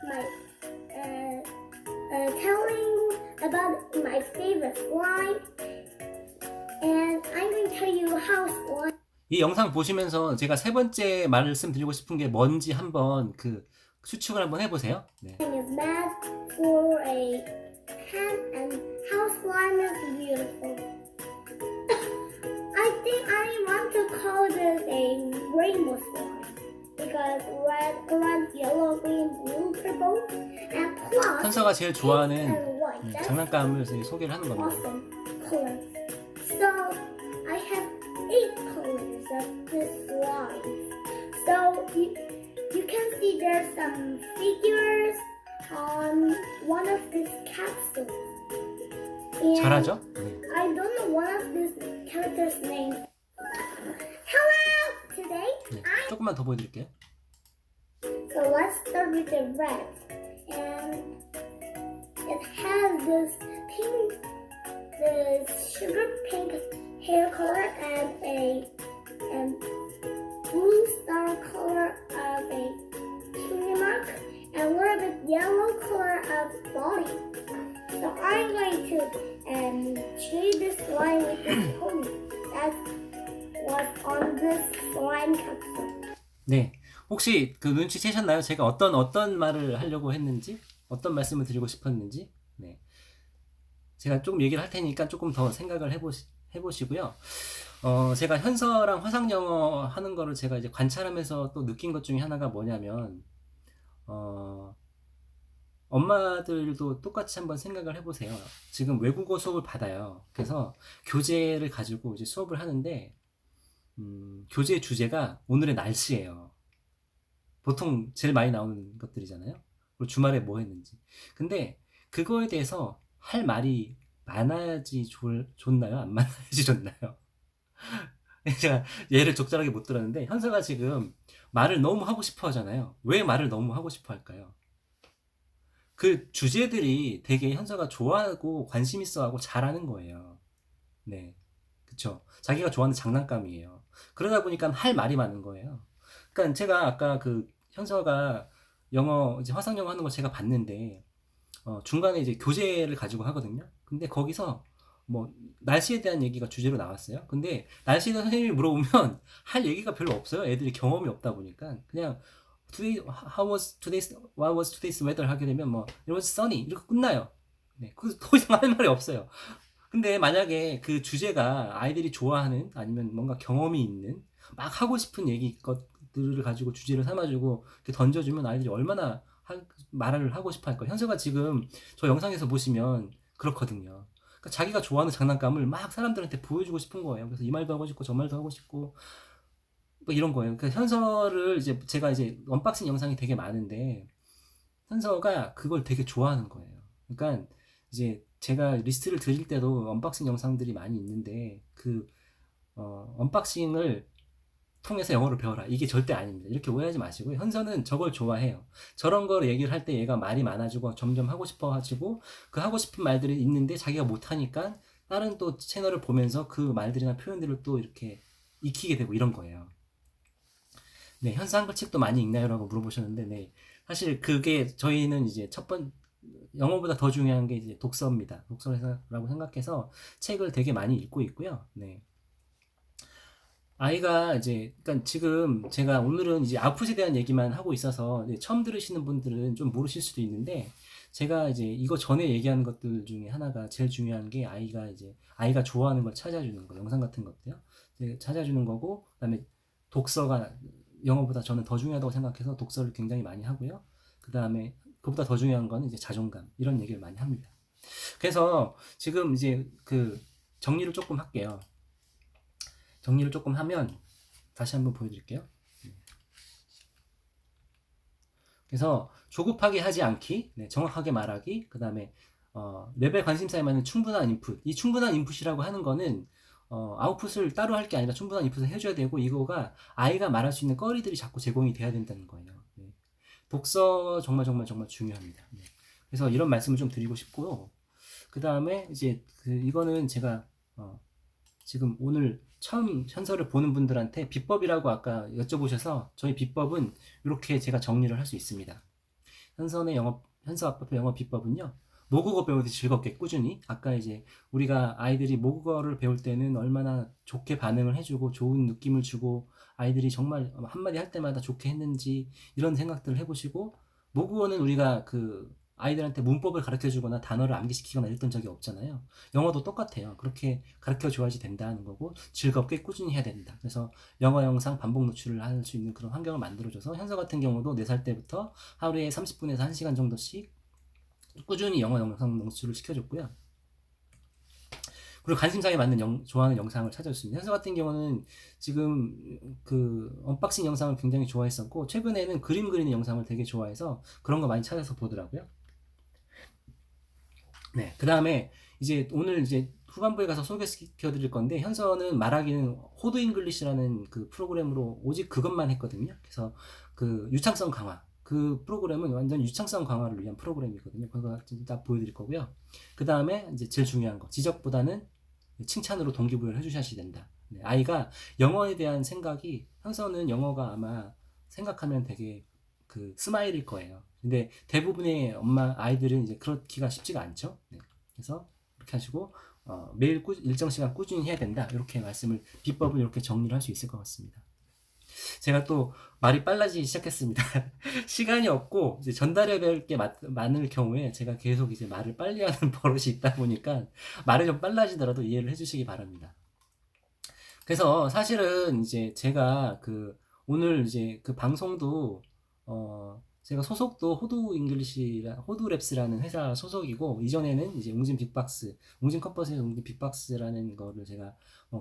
my telling about my favorite slime, and I'm going to tell you how slime. 이 영상 보시면서 제가 세 번째 말씀드리고 싶은 게 뭔지 한번 그 추측을 한번 해보세요. Is mad for a pen, and how slime is beautiful. I think I want to call this a rainbow slime because red, orange, yellow, green, blue, purple, and plus 현서가 제일 좋아하는 and white. That's 장난감을 소개를 하는 겁니다. awesome colors. So I have 8 colors of this slime. So you can see there's some figures on one of these capsules. And 잘하죠? I don't know one of these characters' names. Hello! Today 조금만 더 보여드릴게요. So let's start with the red. And it has this sugar pink hair color and a blue star color of a cutie mark and a little bit yellow color of body. So I'm going to shade this slime with this pony that was on this slime capsule. 네, 혹시 그 눈치채셨나요? 제가 어떤 말을 하려고 했는지, 어떤 말씀을 드리고 싶었는지. 제가 조금 얘기를 할 테니까 조금 더 생각을 해보시고요. 제가 현서랑 화상영어 하는 거를 제가 이제 관찰하면서 또 느낀 것 중에 하나가 뭐냐면, 엄마들도 똑같이 한번 생각을 해보세요. 지금 외국어 수업을 받아요. 그래서 교재를 가지고 이제 수업을 하는데, 교재 주제가 오늘의 날씨예요. 보통 제일 많이 나오는 것들이잖아요. 그리고 주말에 뭐 했는지. 근데 그거에 대해서 할 말이 많아야지 좋나요? 안 많아야지 좋나요? 제가 예를 적절하게 못 들었는데 현서가 지금 말을 너무 하고 싶어 하잖아요. 왜 말을 너무 하고 싶어 할까요? 그 주제들이 되게 현서가 좋아하고 관심 있어 하고 잘하는 거예요. 네. 그쵸. 자기가 좋아하는 장난감이에요. 그러다 보니까 할 말이 많은 거예요. 그러니까 제가 아까 그 현서가 영어, 이제 화상영어 하는 걸 제가 봤는데, 중간에 이제 교재를 가지고 하거든요. 근데 거기서 뭐 날씨에 대한 얘기가 주제로 나왔어요. 근데 날씨에 대한 선생님이 물어보면 할 얘기가 별로 없어요. 애들이 경험이 없다 보니까 그냥 today what was today's weather 하게 되면 뭐 it was sunny 이렇게 끝나요. 네, 더 이상 할 말이 없어요. 근데 만약에 그 주제가 아이들이 좋아하는 아니면 뭔가 경험이 있는 막 하고 싶은 얘기 것들을 가지고 주제를 삼아주고 이렇게 던져주면 아이들이 얼마나 말을 하고 싶어 할까요? 현서가 지금 저 영상에서 보시면 그렇거든요. 그러니까 자기가 좋아하는 장난감을 막 사람들한테 보여주고 싶은 거예요. 그래서 이 말도 하고 싶고 저 말도 하고 싶고 뭐 이런 거예요. 그러니까 현서를 이제 제가 이제 언박싱 영상이 되게 많은데 현서가 그걸 되게 좋아하는 거예요. 그러니까 이제 제가 리스트를 드릴 때도 언박싱 영상들이 많이 있는데 그 언박싱을 통해서 영어를 배워라. 이게 절대 아닙니다. 이렇게 오해하지 마시고요. 현서는 저걸 좋아해요. 저런 걸 얘기를 할 때 얘가 말이 많아지고 점점 하고 싶어 하시고 그 하고 싶은 말들이 있는데 자기가 못하니까 다른 또 채널을 보면서 그 말들이나 표현들을 또 이렇게 익히게 되고 이런 거예요. 네, 현서 한글 책도 많이 읽나요? 라고 물어보셨는데, 네. 사실 그게 저희는 이제 영어보다 더 중요한 게 이제 독서입니다. 독서라고 생각해서 책을 되게 많이 읽고 있고요. 네. 아이가 이제, 그러니까 지금 제가 오늘은 이제 아웃풋에 대한 얘기만 하고 있어서 처음 들으시는 분들은 좀 모르실 수도 있는데, 제가 이제 이거 전에 얘기하는 것들 중에 하나가 제일 중요한 게 아이가 좋아하는 걸 찾아주는 거, 영상 같은 것도요. 찾아주는 거고, 그다음에 독서가 영어보다 저는 더 중요하다고 생각해서 독서를 굉장히 많이 하고요. 그 다음에 그보다 더 중요한 거는 이제 자존감 이런 얘기를 많이 합니다. 그래서 지금 이제 그 정리를 조금 할게요. 정리를 조금 하면 다시 한번 보여드릴게요. 그래서 조급하게 하지 않기, 네, 정확하게 말하기, 그 다음에 레벨 관심사에 맞는 충분한 인풋. 이 충분한 인풋이라고 하는 거는 아웃풋을 따로 할 게 아니라 충분한 인풋을 해줘야 되고 이거가 아이가 말할 수 있는 거리들이 자꾸 제공이 돼야 된다는 거예요. 네. 독서 정말 중요합니다. 네. 그래서 이런 말씀을 좀 드리고 싶고요. 그 다음에 이제 이거는 제가 지금 오늘 처음 현서를 보는 분들한테 비법이라고 아까 여쭤보셔서 저희 비법은 이렇게 제가 정리를 할 수 있습니다. 현서 아빠표 영어 비법은요. 모국어 배우듯이 즐겁게 꾸준히 아까 이제 우리가 아이들이 모국어를 배울 때는 얼마나 좋게 반응을 해주고 좋은 느낌을 주고 아이들이 정말 한마디 할 때마다 좋게 했는지 이런 생각들을 해보시고 모국어는 우리가 그 아이들한테 문법을 가르쳐 주거나 단어를 암기시키거나 이랬던 적이 없잖아요. 영어도 똑같아요. 그렇게 가르쳐 줘야지 된다는 거고 즐겁게 꾸준히 해야 된다. 그래서 영어 영상 반복 노출을 할 수 있는 그런 환경을 만들어줘서 현서 같은 경우도 4살 때부터 하루에 30분에서 1시간 정도씩 꾸준히 영어 영상 노출을 시켜줬고요. 그리고 관심사에 맞는 좋아하는 영상을 찾아줬습니다. 현서 같은 경우는 지금 그 언박싱 영상을 굉장히 좋아했었고 최근에는 그림 그리는 영상을 되게 좋아해서 그런 거 많이 찾아서 보더라고요. 네, 그 다음에 이제 오늘 이제 후반부에 가서 소개시켜 드릴 건데 현서는 말하기는 호드 잉글리시라는 그 프로그램으로 오직 그것만 했거든요. 그래서 그 유창성 강화 그 프로그램은 완전 유창성 강화를 위한 프로그램이거든요. 그거 딱 보여드릴 거고요. 그 다음에 이제 제일 중요한 거 지적보다는 칭찬으로 동기부여를 해주셔야 된다. 네, 아이가 영어에 대한 생각이 현서는 영어가 아마 생각하면 되게 그 스마일일 거예요. 근데 대부분의 아이들은 이제 그렇기가 쉽지가 않죠. 네, 그래서 이렇게 하시고 매일 일정 시간 꾸준히 해야 된다. 이렇게 비법을 이렇게 정리를 할 수 있을 것 같습니다. 제가 또 말이 빨라지기 시작했습니다. 시간이 없고 이제 전달해야 될 게 많을 경우에 제가 계속 이제 말을 빨리 하는 버릇이 있다 보니까 말이 좀 빨라지더라도 이해를 해주시기 바랍니다. 그래서 사실은 이제 제가 오늘 이제 그 방송도 제가 소속도 호두랩스라는 회사 소속이고 이전에는 이제 웅진 컴퍼스에서 웅진 빅박스라는 거를 제가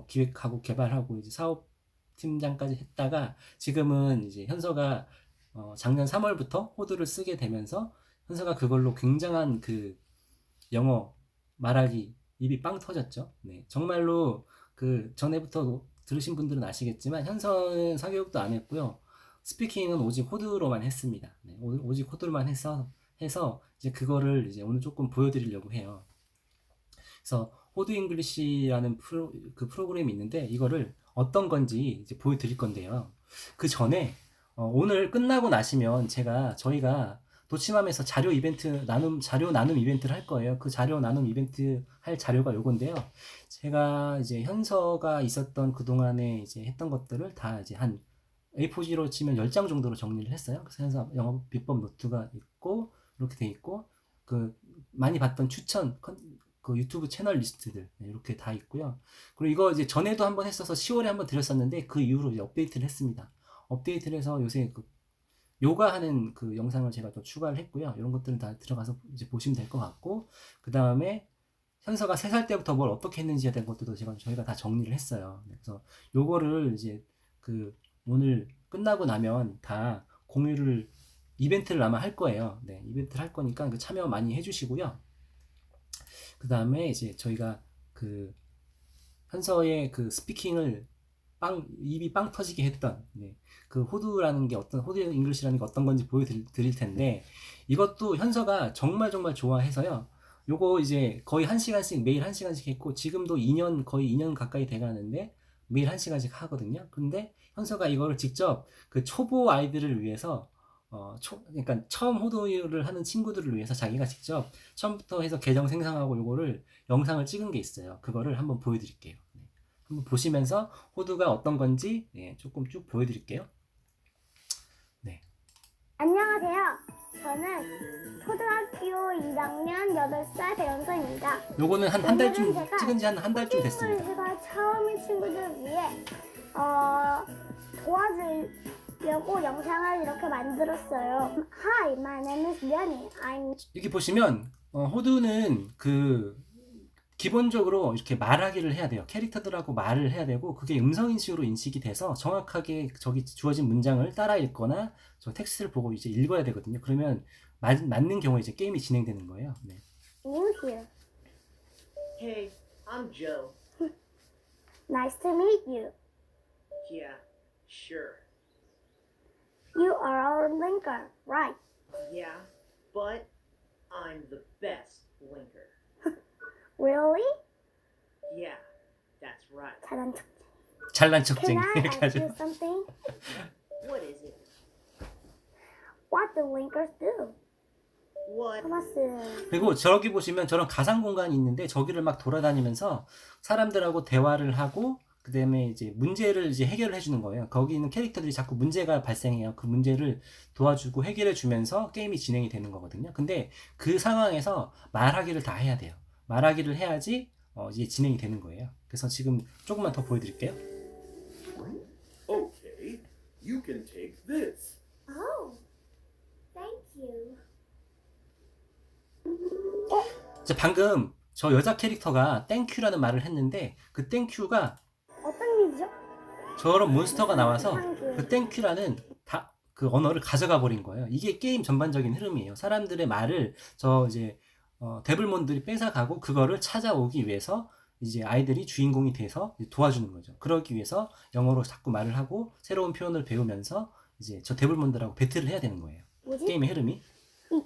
기획하고 개발하고 이제 사업 팀장까지 했다가 지금은 이제 현서가 작년 3월부터 호두를 쓰게 되면서 현서가 그걸로 굉장한 그 영어 말하기 입이 빵 터졌죠. 네, 정말로 그 전에부터 들으신 분들은 아시겠지만 현서는 사교육도 안 했고요. 스피킹은 오직 호드로만 했습니다. 네, 오직 호드로만 해서 이제 그거를 이제 오늘 조금 보여드리려고 해요. 그래서 호드 잉글리시라는 프로그램이 있는데 이거를 어떤 건지 이제 보여드릴 건데요. 그 전에 오늘 끝나고 나시면 저희가 도치맘에서 자료 나눔 이벤트를 할 거예요. 그 자료 나눔 이벤트 할 자료가 요건데요. 제가 이제 현서가 있었던 그동안에 이제 했던 것들을 다 이제 한 A4지로 치면 10장 정도로 정리를 했어요. 그래서 현서 영어 비법 노트가 있고, 이렇게 돼 있고, 그 많이 봤던 추천, 그 유튜브 채널 리스트들, 이렇게 다 있고요. 그리고 이거 이제 전에도 한번 했어서 10월에 한번 드렸었는데, 그 이후로 이제 업데이트를 했습니다. 업데이트를 해서 요새 그 요가 하는 그 영상을 제가 또 추가를 했고요. 이런 것들은 다 들어가서 이제 보시면 될 것 같고, 그 다음에 현서가 3살 때부터 뭘 어떻게 했는지에 대한 것들도 저희가 다 정리를 했어요. 그래서 요거를 이제 그 오늘 끝나고 나면 다 공유를, 이벤트를 아마 할 거예요. 네, 이벤트를 할 거니까 그 참여 많이 해주시고요. 그 다음에 이제 저희가 그 현서의 그 스피킹을 입이 빵 터지게 했던, 네, 그 호드라는 게 호드 잉글리시라는 게 어떤 건지 보여드릴 텐데, 이것도 현서가 정말 좋아해서요. 요거 이제 거의 1시간씩, 매일 1시간씩 했고, 지금도 거의 2년 가까이 돼가는데, 매일 1시간씩 하거든요. 근데 현서가 이거를 직접 그 초보 아이들을 위해서, 그러니까 처음 호드를 하는 친구들을 위해서 자기가 직접 처음부터 해서 계정 생성하고 요거를 영상을 찍은 게 있어요. 그거를 한번 보여드릴게요. 한번 보시면서 호두가 어떤 건지 조금 쭉 보여드릴게요. 네. 안녕하세요. 저는 초등학교 2학년 8살 배현서입니다. 요거는 한 달쯤 찍은 지 한 달쯤 됐습니다. 제가 처음인 친구들 위해 도와주려고 영상을 이렇게 만들었어요. Hi, my name is Jenny. 여기 보시면 호두는 기본적으로 이렇게 말하기를 해야 돼요. 캐릭터들하고 말을 해야 되고, 그게 음성인식으로 인식이 돼서 정확하게 저기 주어진 문장을 따라 읽거나 저 텍스트를 보고 이제 읽어야 되거든요. 그러면 맞는 경우에 이제 게임이 진행되는 거예요. 네. You here. Hey, I'm Joe. Nice to meet you. Yeah, sure. You are our linker, right? Yeah, but I'm the best linker. Really? Yeah, that's right. Can 잘난 척쟁이 I 이렇게 ask 하죠. you something? What is it? What do linkers do? What? 토마스. 그리고 저기 보시면 저런 가상 공간이 있는데, 저기를 막 돌아다니면서 사람들하고 대화를 하고, 그 다음에 이제 문제를 이제 해결을 해주는 거예요. 거기 있는 캐릭터들이 자꾸 문제가 발생해요. 그 문제를 도와주고 해결해 주면서 게임이 진행이 되는 거거든요. 근데 그 상황에서 말하기를 다 해야 돼요. 말하기를 해야지 이제 진행이 되는 거예요. 그래서 지금 조금만 더 보여드릴게요. Okay, you can take this. Oh, thank you. 이제 방금 저 여자 캐릭터가 땡큐라는 말을 했는데, 그 땡큐가 어떤 일이죠? 저런 몬스터가 나와서 그 땡큐라는 그 언어를 가져가 버린 거예요. 이게 게임 전반적인 흐름이에요. 사람들의 말을 이제 데블몬들이 뺏어가고, 그거를 찾아오기 위해서 이제 아이들이 주인공이 돼서 도와주는 거죠. 그러기 위해서 영어로 자꾸 말을 하고 새로운 표현을 배우면서 이제 저 데블몬들하고 배틀을 해야 되는 거예요. 뭐지? 게임의 흐름이. 이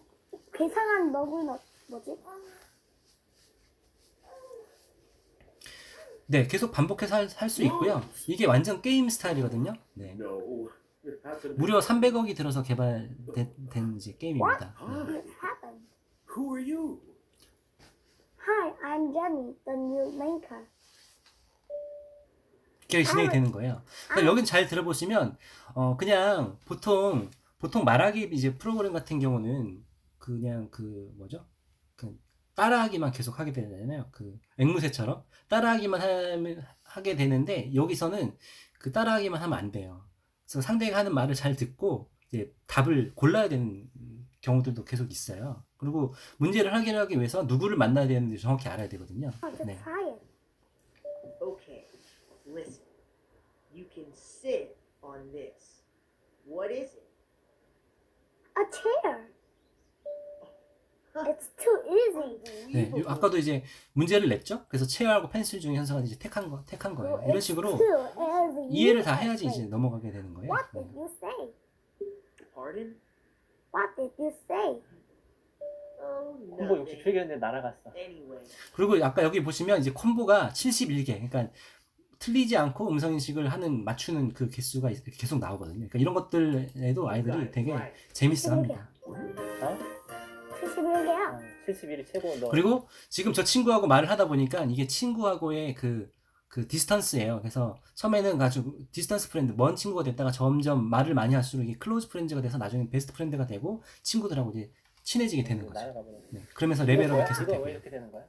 괴상한 너구리 뭐지? 네, 계속 반복해서 할 수 있고요. 이게 완전 게임 스타일이거든요. 네. No, it happened. 무려 300억이 들어서 개발된 이제 게임입니다. What happened? Who are you? Hi, I'm Jenny, the new linker. 이렇게 진행이 되는 거예요. 그러니까 여긴 잘 들어보시면 그냥 보통 말하기 이제 프로그램 같은 경우는 그냥 따라하기만 계속 하게 되잖아요. 그 앵무새처럼 따라하기만 하게 되는데, 여기서는 그 따라하기만 하면 안 돼요. 그래서 상대가 하는 말을 잘 듣고 이제 답을 골라야 되는 경우들도 계속 있어요. 그리고 문제를 해결하기 위해서 누구를 만나야 되는지 정확히 알아야 되거든요. 네. Okay, listen. You can sit on this. What is it? A chair. It's too easy. 네, 아까도 이제 문제를 냈죠. 그래서 체어하고 펜슬 중에 현서가 이제 택한 거예요. 이런 식으로 Too easy. 이해를 다 해야지 이제 넘어가게 되는 거예요. What did you say? Pardon? What did you say? Oh, 콤보 nothing. 67개였는데 날아갔어. Anyway, 그리고 아까 여기 보시면 이제 콤보가 71개. 그러니까 틀리지 않고 음성 인식을 맞추는 그 개수가 이렇게 계속 나오거든요. 그러니까 이런 것들에도 아이들이 되게 재밌어 합니다. 71개야. 71이 최고. 그리고 지금 저 친구하고 말을 하다 보니까 이게 친구하고의 그 디스턴스예요. 그래서 처음에는 아주 디스턴스 프렌드, 먼 친구가 됐다가 점점 말을 많이 할수록 이게 클로즈 프렌드가 돼서 나중에 베스트 프렌드가 되고 친구들하고 이제 친해지게 되는 거죠. 네. 그러면서 레벨업이 계속 되고. 되는 거야?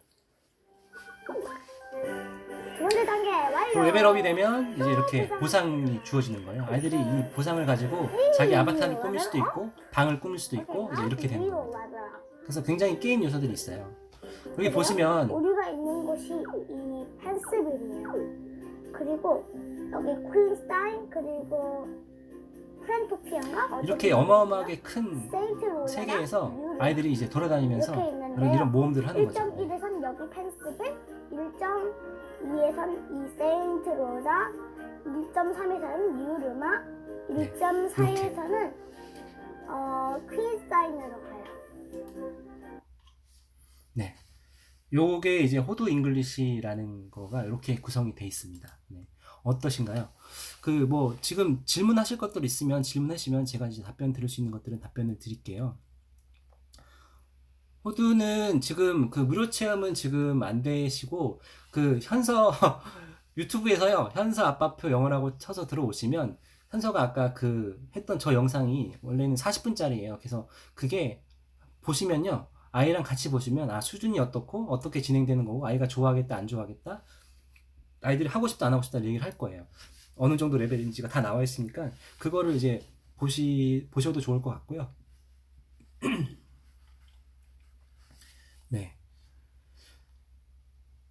두 번째 단계 완료. 그리고 레벨업이 되면 이제 이렇게 보상이 주어지는 거예요. 아이들이 이 보상을 가지고 자기 아바타를 꾸밀 수도 있고 방을 꾸밀 수도 있고 이제 이렇게 되는 거예요. 그래서 굉장히 게임 요소들이 있어요. 여기 보시면 우리가 있는 곳이 이 펜스빌이에요. 그리고 여기 퀸스타인 그리고 프렌토피아인가? 이렇게 어마어마하게 큰 세인트로즈나 세계에서 뉴욕 아이들이 이제 돌아다니면서 이렇게 있는데요. 이런 모험들을 하는 거죠. 1.1에선 여기 펜스빌, 1.2에선 이 세인트로자, 1.3에서는 유르마, 1.4에서는 퀸스타인으로 가요. 네. 요게 이제 호두 잉글리시라는 거가 이렇게 구성이 돼 있습니다. 네. 어떠신가요? 지금 질문하실 것들 있으면 질문하시면 제가 이제 답변 드릴 수 있는 것들은 답변을 드릴게요. 호두는 지금 무료 체험은 지금 안 되시고 현서 유튜브에서요. 현서 아빠표 영어라고 쳐서 들어오시면 현서가 아까 했던 저 영상이 원래는 40분짜리예요. 그래서 그게 보시면요. 아이랑 같이 보시면 수준이 어떻고 어떻게 진행되는 거고 아이가 좋아하겠다 안 좋아하겠다 아이들이 하고 싶다 안 하고 싶다 얘기를 할 거예요. 어느 정도 레벨인지가 다 나와 있으니까 그거를 이제 보셔도 좋을 것 같고요. 네.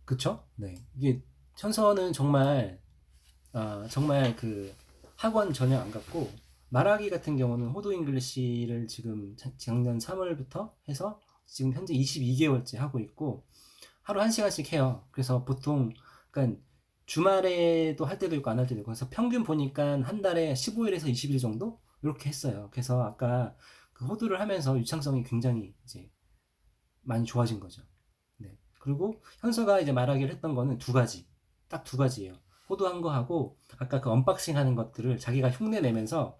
그쵸? 네. 이게 현서는 정말 학원 전혀 안 갔고 말하기 같은 경우는 호두 잉글리시를 지금 작년 3월부터 해서 지금 현재 22개월째 하고 있고 하루 1시간씩 해요. 그래서 보통 그러니까 주말에도 할 때도 있고 안 할 때도 있고 그래서 평균 보니까 한 달에 15일에서 20일 정도 이렇게 했어요. 그래서 아까 호두를 하면서 유창성이 굉장히 이제 많이 좋아진 거죠. 네. 그리고 현서가 이제 말하기를 했던 거는 딱 두 가지예요. 호두 한 거 하고 아까 언박싱 하는 것들을 자기가 흉내 내면서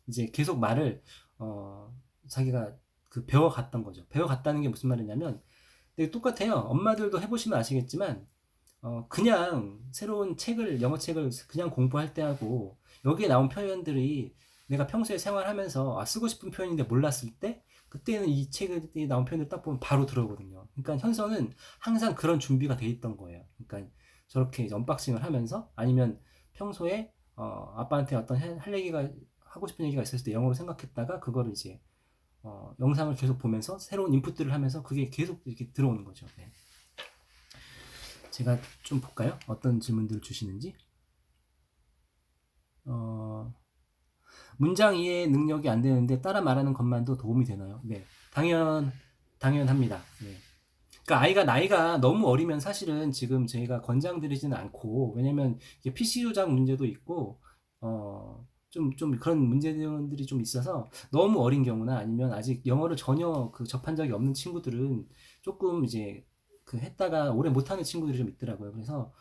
이제 계속 말을 자기가 배워갔던 거죠. 배워갔다는 게 무슨 말이냐면 되게 똑같아요. 엄마들도 해보시면 아시겠지만 그냥 새로운 영어 책을 그냥 공부할 때하고 여기에 나온 표현들이 내가 평소에 생활하면서 쓰고 싶은 표현인데 몰랐을 때 그때는 이 책에 나온 표현을 딱 보면 바로 들어오거든요. 그러니까 현서는 항상 그런 준비가 돼 있던 거예요. 그러니까 저렇게 이제 언박싱을 하면서 아니면 평소에 아빠한테 어떤 하고 싶은 얘기가 있었을 때 영어로 생각했다가 그거를 이제 영상을 계속 보면서 새로운 인풋들을 하면서 그게 계속 이렇게 들어오는 거죠. 네. 제가 좀 볼까요? 어떤 질문들을 주시는지. 문장 이해 능력이 안 되는데 따라 말하는 것만도 도움이 되나요? 네. 당연합니다. 네. 그러니까 아이가 나이가 너무 어리면 사실은 지금 저희가 권장드리지는 않고 왜냐면 이게 PC 조작 문제도 있고 좀 그런 문제들이 좀 있어서 너무 어린 경우나 아니면 아직 영어를 전혀 접한 적이 없는 친구들은 조금 이제 했다가 오래 못하는 친구들이 좀 있더라고요. 그래서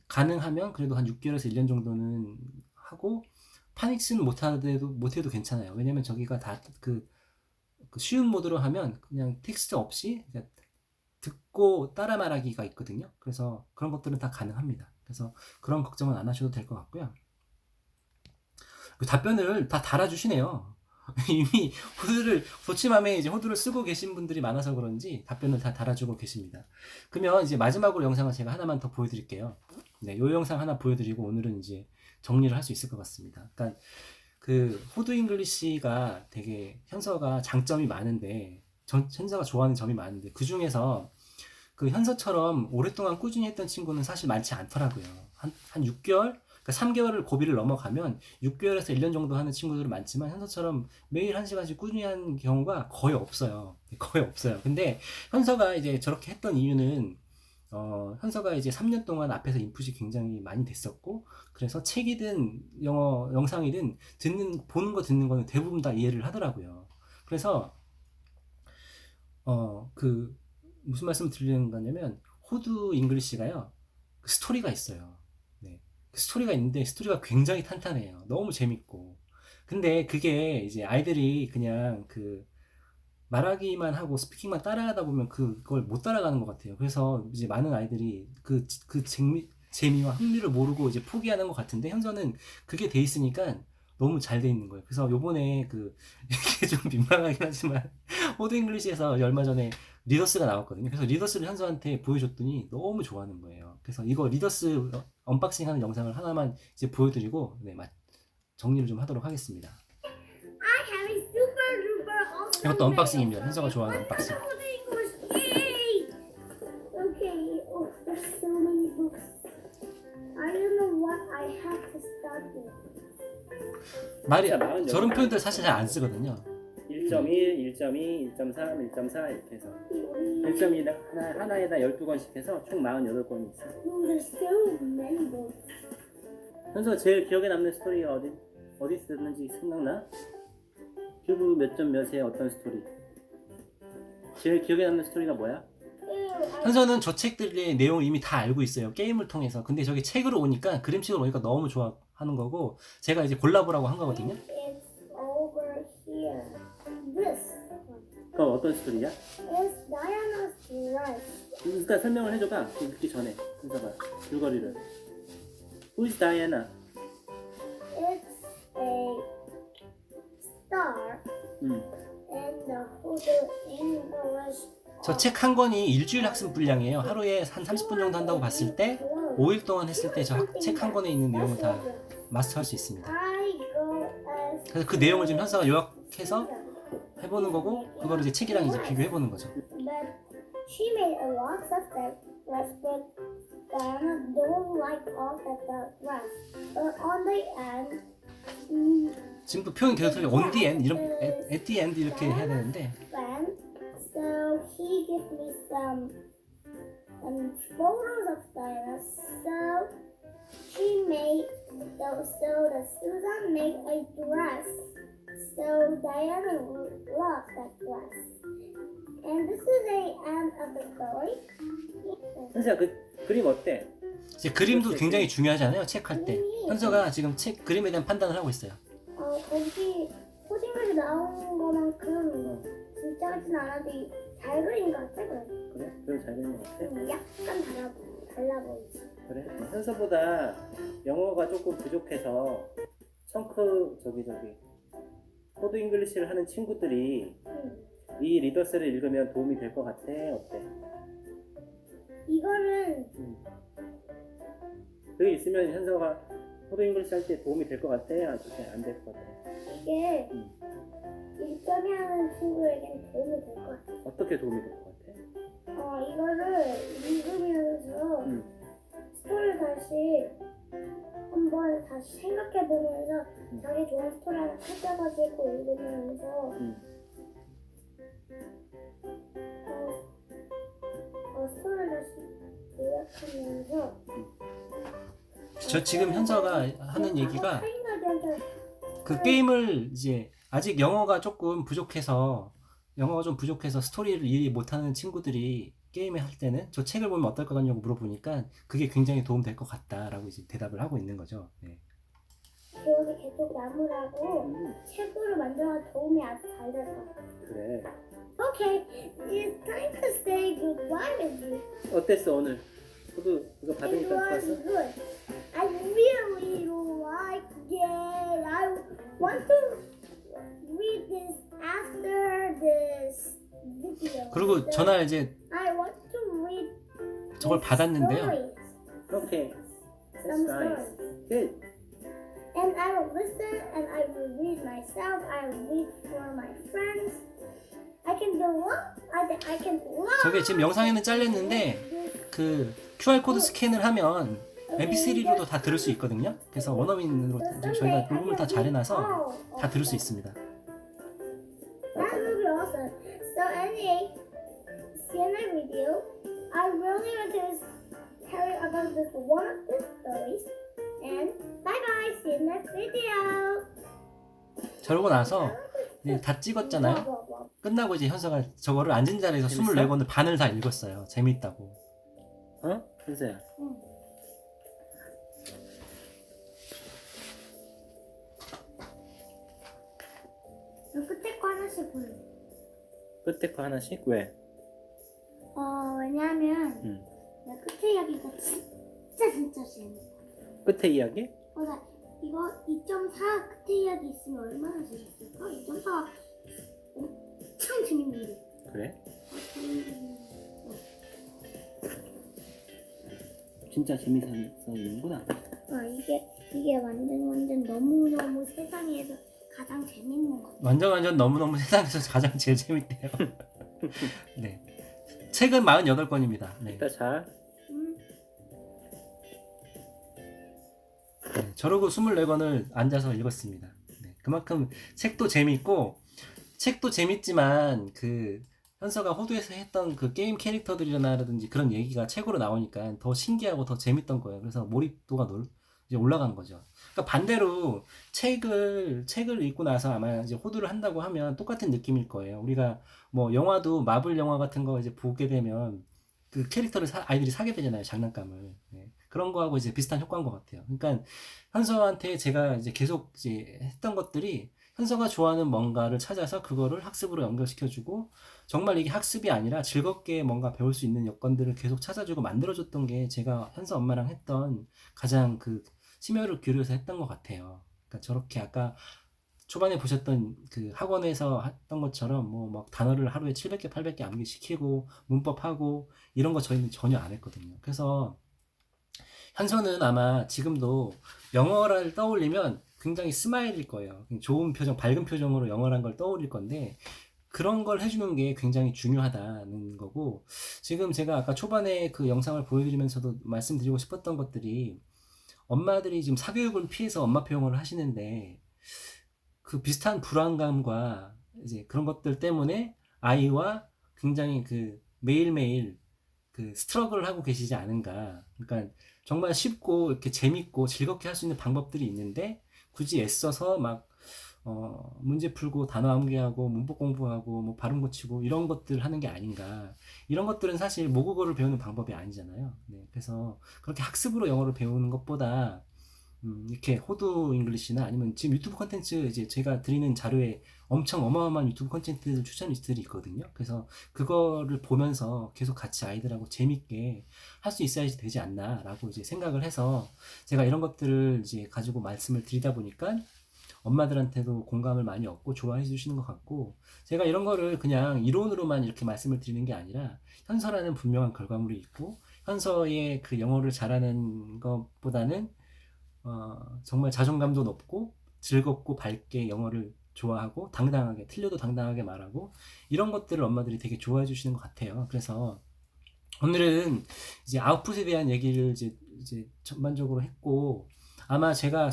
가능하면 그래도 한 6개월에서 1년 정도는 하고 파닉스는 못해도 괜찮아요. 왜냐면 저기가 다 쉬운 모드로 하면 그냥 텍스트 없이 그냥 듣고 따라 말하기가 있거든요. 그래서 그런 것들은 다 가능합니다. 그래서 그런 걱정은 안 하셔도 될 것 같고요. 답변을 다 달아주시네요. 이미 도치맘에 이제 호두를 쓰고 계신 분들이 많아서 그런지 답변을 다 달아주고 계십니다. 그러면 이제 마지막으로 영상을 제가 하나만 더 보여드릴게요. 네, 요 영상 하나 보여드리고 오늘은 이제 정리를 할 수 있을 것 같습니다. 그러니까 호두 잉글리시가 되게 현서가 장점이 많은데 현서가 좋아하는 점이 많은데 그 중에서 현서처럼 오랫동안 꾸준히 했던 친구는 사실 많지 않더라고요. 한 6개월? 그러니까 3개월을 고비를 넘어가면 6개월에서 1년 정도 하는 친구들은 많지만 현서처럼 매일 1시간씩 꾸준히 하는 경우가 거의 없어요. 거의 없어요. 근데 현서가 이제 저렇게 했던 이유는 현서가 이제 3년 동안 앞에서 인풋이 굉장히 많이 됐었고, 그래서 책이든 영어 영상이든 보는 거 듣는 거는 대부분 다 이해를 하더라고요. 그래서 무슨 말씀을 드리는 거냐면, 호두 잉글리시가요, 그 스토리가 있어요. 네. 그 스토리가 있는데 스토리가 굉장히 탄탄해요. 너무 재밌고. 근데 그게 이제 아이들이 그냥 말하기만 하고 스피킹만 따라하다 보면 그걸 못 따라가는 것 같아요. 그래서 이제 많은 아이들이 재미와 흥미를 모르고 이제 포기하는 것 같은데, 현서는 그게 돼 있으니까 너무 잘 돼 있는 거예요. 그래서 요번에 이게 좀 민망하긴 하지만 호드 잉글리시에서 얼마 전에 리더스가 나왔거든요. 그래서 리더스를 현서한테 보여줬더니 너무 좋아하는 거예요. 그래서 이거 리더스 언박싱 하는 영상을 하나만 이제 보여드리고 정리를 좀 하도록 하겠습니다. I have a super duper awesome 이것도 언박싱입니다. mail. 현서가 좋아하는 언박싱. Wonderful English. Yay! Okay. Oh, there's so many books. I don't know what I have to start with. 저런 표현들 사실 잘 안 쓰거든요. 1.1, 1.2, 1.3, 1.4 이렇게 해서 1.2 하나에다 12권씩 해서 총 48권이 있어. Oh, there's so many books. 현서 제일 기억에 남는 스토리가 어디 쓰는지 생각나? 큐브 몇 점 몇에 어떤 스토리? 제일 기억에 남는 스토리가 뭐야? 현서는 저 책들의 내용을 이미 다 알고 있어요. 게임을 통해서. 근데 저게 책으로 오니까, 그림책으로 오니까 너무 좋아하는 거고, 제가 이제 골라보라고 한 거거든요. It's over here. This. 그럼 어떤 스토리야? It's Diana's dress. 일단 설명을 해줘봐. 읽기 전에 현서가 줄거리를. Who's Diana? It's a star 음. and the Hoodoo English. 저 책 한 권이 일주일 학습 분량이에요. 하루에 한 30분 정도 한다고 봤을 때 5일 동안 했을 때 저 책 한 권에 있는 내용을 다 마스터할 수 있습니다. 그래서 그 내용을 지금 현서가 요약해서 해보는 거고, 그거를 이제 책이랑 이제 비교해보는 거죠. But she made a lot of that dress, but Diana don't like all of the dress. But on the end, 지금도 표현 계속 틀려. on the end, at the end 이렇게 해야 되는데, friend, so he gave me some photos of Diana. So she made so the Susan made a dress. So Diana loved that dress. And this is the end of the story. 현서야, 그 그림 어때? 이제 그림도 굉장히 중요하잖아요. 책 할 때. 현서가 지금 책 그림에 대한 판단을 하고 있어요. 거기 호딩글이 나온 것만큼 진짜 같진 않아도 잘 그린 것 같아. 그래? 그래 잘 그린 것 같아? 약간 달라 보이지. 그래? 현서보다 영어가 조금 부족해서 청크 호드 잉글리시를 하는 친구들이 이 리더스를 읽으면 도움이 될 것 같아? 어때? 이거는 그게 있으면 현서가 호드 잉글리시 할 때 도움이 될 것 같아? 아니면 안 될 것 같아? 이게 1.2 하는 친구에겐 도움이 될 것 같아. 어떻게 도움이 될 것 같아? 이거를 읽으면서 스토리를 다시 한번 다시 생각해보면서 자기 좋아하는 스토리 하나 찾아가지고 읽으면서 스토리를 다시 요약하면서 저 지금 현서가 하는 얘기가, 그 게임을 이제 아직 영어가 좀 부족해서 스토리를 이해 못하는 친구들이 게임을 할 때는 저 책을 보면 어떨 것 같냐고 물어보니까 그게 굉장히 도움 될 것 같다라고 이제 대답을 하고 있는 거죠. 네. 기억이 계속 나무라고 책으로 만들어 도움이 아주 잘 될 것 같아. 그래. Okay, it's time to say goodbye with you. 어땠어 오늘? 저도 이거 It 받으니까 was 좋았어? good. I really liked it. I want to read this after this video. 그리고 전화 이제 I want to read 저걸 받았는데요. stories. 오케이. Some That's nice. stories. Good. And I will listen and I will read myself. I will read for my friends. I can do what? I can love. 저게 지금 영상에는 잘렸는데 그 QR 코드 스캔을 하면 MP3로도 다 들을 수 있거든요. 그래서 원어민으로 저희가 녹음을 다 잘 해놔서 다 들을 수 있습니다. That would be awesome. So anyway, see you next video. I really want to tell you about this one of the stories. And bye bye. See you next video. 저러고 나서 이제 다 찍었잖아요. 끝나고 이제 현서가 저거를 앉은 자리에서 재밌어? 24권을 반을 다 읽었어요. 재밌다고. 어? 현서야. 너 끝에 거 하나씩 볼래? 끝에 거 하나씩? 왜? 왜냐면 응. 나 끝에 이야기가 진짜 재밌어. 끝에 이야기? 나 이거 2.4 끝에 이야기 있으면 얼마나 재밌을까? 2.4가 엄청 재밌는데. 그래? 어, 진짜 재밌어 있는구나. 이게 완전 너무너무 세상에서 가장 재밌는 거. 완전 너무너무 세상에서 가장 제일 재밌대요. 네. 책은 48권입니다. 네. 이따 자. 네, 저러고 24권을 앉아서 읽었습니다. 네, 그만큼 책도 재밌고, 책도 재밌지만 그 현서가 호두에서 했던 그 게임 캐릭터들이라든지 그런 얘기가 책으로 나오니까 더 신기하고 더 재밌던 거예요. 그래서 몰입도가 이제 올라간 거죠. 그러니까 반대로 책을 읽고 나서 아마 이제 호두를 한다고 하면 똑같은 느낌일 거예요. 우리가 뭐 영화도 마블 영화 같은 거 이제 보게 되면 그 캐릭터를 아이들이 사게 되잖아요. 장난감을. 네. 그런 거하고 이제 비슷한 효과인 것 같아요. 그러니까 현서한테 제가 이제 계속 이제 했던 것들이 현서가 좋아하는 뭔가를 찾아서 그거를 학습으로 연결시켜주고, 정말 이게 학습이 아니라 즐겁게 뭔가 배울 수 있는 여건들을 계속 찾아주고 만들어줬던 게 제가 현서 엄마랑 했던 가장 그 심혈을 기울여서 했던 것 같아요. 그러니까 저렇게 아까 초반에 보셨던 그 학원에서 했던 것처럼 뭐 막 단어를 하루에 700개, 800개 암기시키고 문법하고 이런 거 저희는 전혀 안 했거든요. 그래서 현서는 아마 지금도 영어를 떠올리면 굉장히 스마일일 거예요. 좋은 표정, 밝은 표정으로 영어란 걸 떠올릴 건데, 그런 걸 해주는 게 굉장히 중요하다는 거고, 지금 제가 아까 초반에 그 영상을 보여드리면서도 말씀드리고 싶었던 것들이, 엄마들이 지금 사교육을 피해서 엄마표 영어를 하시는데, 그 비슷한 불안감과 이제 그런 것들 때문에 아이와 굉장히 그 매일매일 그 스트러글을 하고 계시지 않은가. 그러니까 정말 쉽고 이렇게 재밌고 즐겁게 할 수 있는 방법들이 있는데, 굳이 애써서 막 문제 풀고 단어 암기하고 문법 공부하고 뭐 발음 고치고 이런 것들 하는 게 아닌가. 이런 것들은 사실 모국어를 배우는 방법이 아니잖아요. 네, 그래서 그렇게 학습으로 영어를 배우는 것보다 이렇게 호두 잉글리시나 아니면 지금 유튜브 콘텐츠 이제 제가 드리는 자료에 엄청 어마어마한 유튜브 콘텐츠 추천 리스트들이 있거든요. 그래서 그거를 보면서 계속 같이 아이들하고 재밌게 할 수 있어야지 되지 않나라고 이제 생각을 해서 제가 이런 것들을 이제 가지고 말씀을 드리다 보니까 엄마들한테도 공감을 많이 얻고 좋아해 주시는 것 같고, 제가 이런 거를 그냥 이론으로만 이렇게 말씀을 드리는 게 아니라 현서라는 분명한 결과물이 있고, 현서의 그 영어를 잘하는 것보다는 정말 자존감도 높고 즐겁고 밝게 영어를 좋아하고 당당하게, 틀려도 당당하게 말하고, 이런 것들을 엄마들이 되게 좋아해 주시는 것 같아요. 그래서 오늘은 이제 아웃풋에 대한 얘기를 이제 전반적으로 했고, 아마 제가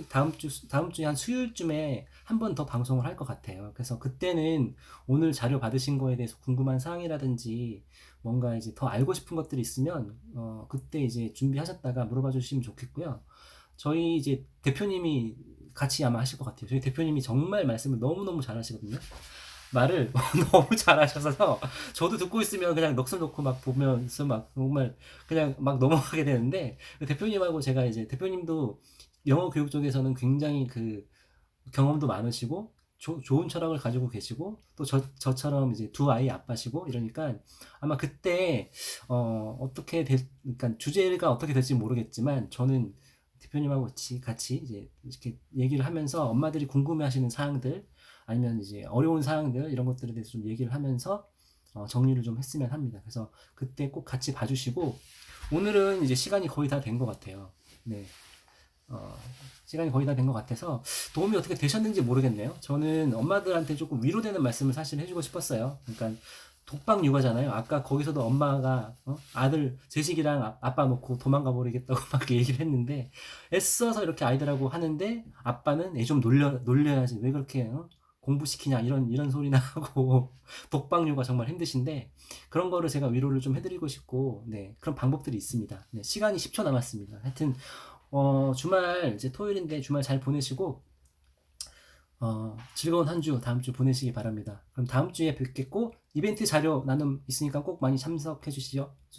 다음 주에 한 수요일쯤에 한 번 더 방송을 할 것 같아요. 그래서 그때는 오늘 자료 받으신 거에 대해서 궁금한 사항이라든지 뭔가 이제 더 알고 싶은 것들이 있으면 그때 이제 준비하셨다가 물어봐 주시면 좋겠고요. 저희 이제 대표님이 같이 아마 하실 것 같아요. 저희 대표님이 정말 말씀을 너무너무 잘하시거든요. 말을 너무 잘하셔서 저도 듣고 있으면 그냥 넋을 놓고 막 보면서 막 정말 그냥 막 넘어가게 되는데, 대표님하고 제가 이제 대표님도 영어 교육 쪽에서는 굉장히 그 경험도 많으시고 좋은 철학을 가지고 계시고, 또 저처럼 이제 두 아이 아빠시고 이러니까 아마 그때 그러니까 주제가 어떻게 될지 모르겠지만 저는 대표님하고 같이 이제 이렇게 얘기를 하면서 엄마들이 궁금해하시는 사항들 아니면 이제 어려운 사항들 이런 것들에 대해서 좀 얘기를 하면서 정리를 좀 했으면 합니다. 그래서 그때 꼭 같이 봐주시고, 오늘은 이제 시간이 거의 다 된 것 같아요. 네, 시간이 거의 다 된 것 같아서 도움이 어떻게 되셨는지 모르겠네요. 저는 엄마들한테 조금 위로되는 말씀을 사실 해주고 싶었어요. 그러니까 독박 육아잖아요. 아까 거기서도 엄마가 아들 제식이랑 아빠 놓고 도망가 버리겠다고 막 얘기를 했는데 애써서 이렇게 아이들하고 하는데 아빠는 애 좀 놀려야지 왜 그렇게 공부시키냐 이런 소리나 하고 독박 육아 정말 힘드신데 그런 거를 제가 위로를 좀 해드리고 싶고 네 그런 방법들이 있습니다. 네, 시간이 10초 남았습니다. 하여튼 주말 이제 토요일인데 주말 잘 보내시고 즐거운 한 주 다음 주 보내시기 바랍니다. 그럼 다음 주에 뵙겠고 이벤트 자료 나눔 있으니까 꼭 많이 참석해 주시죠.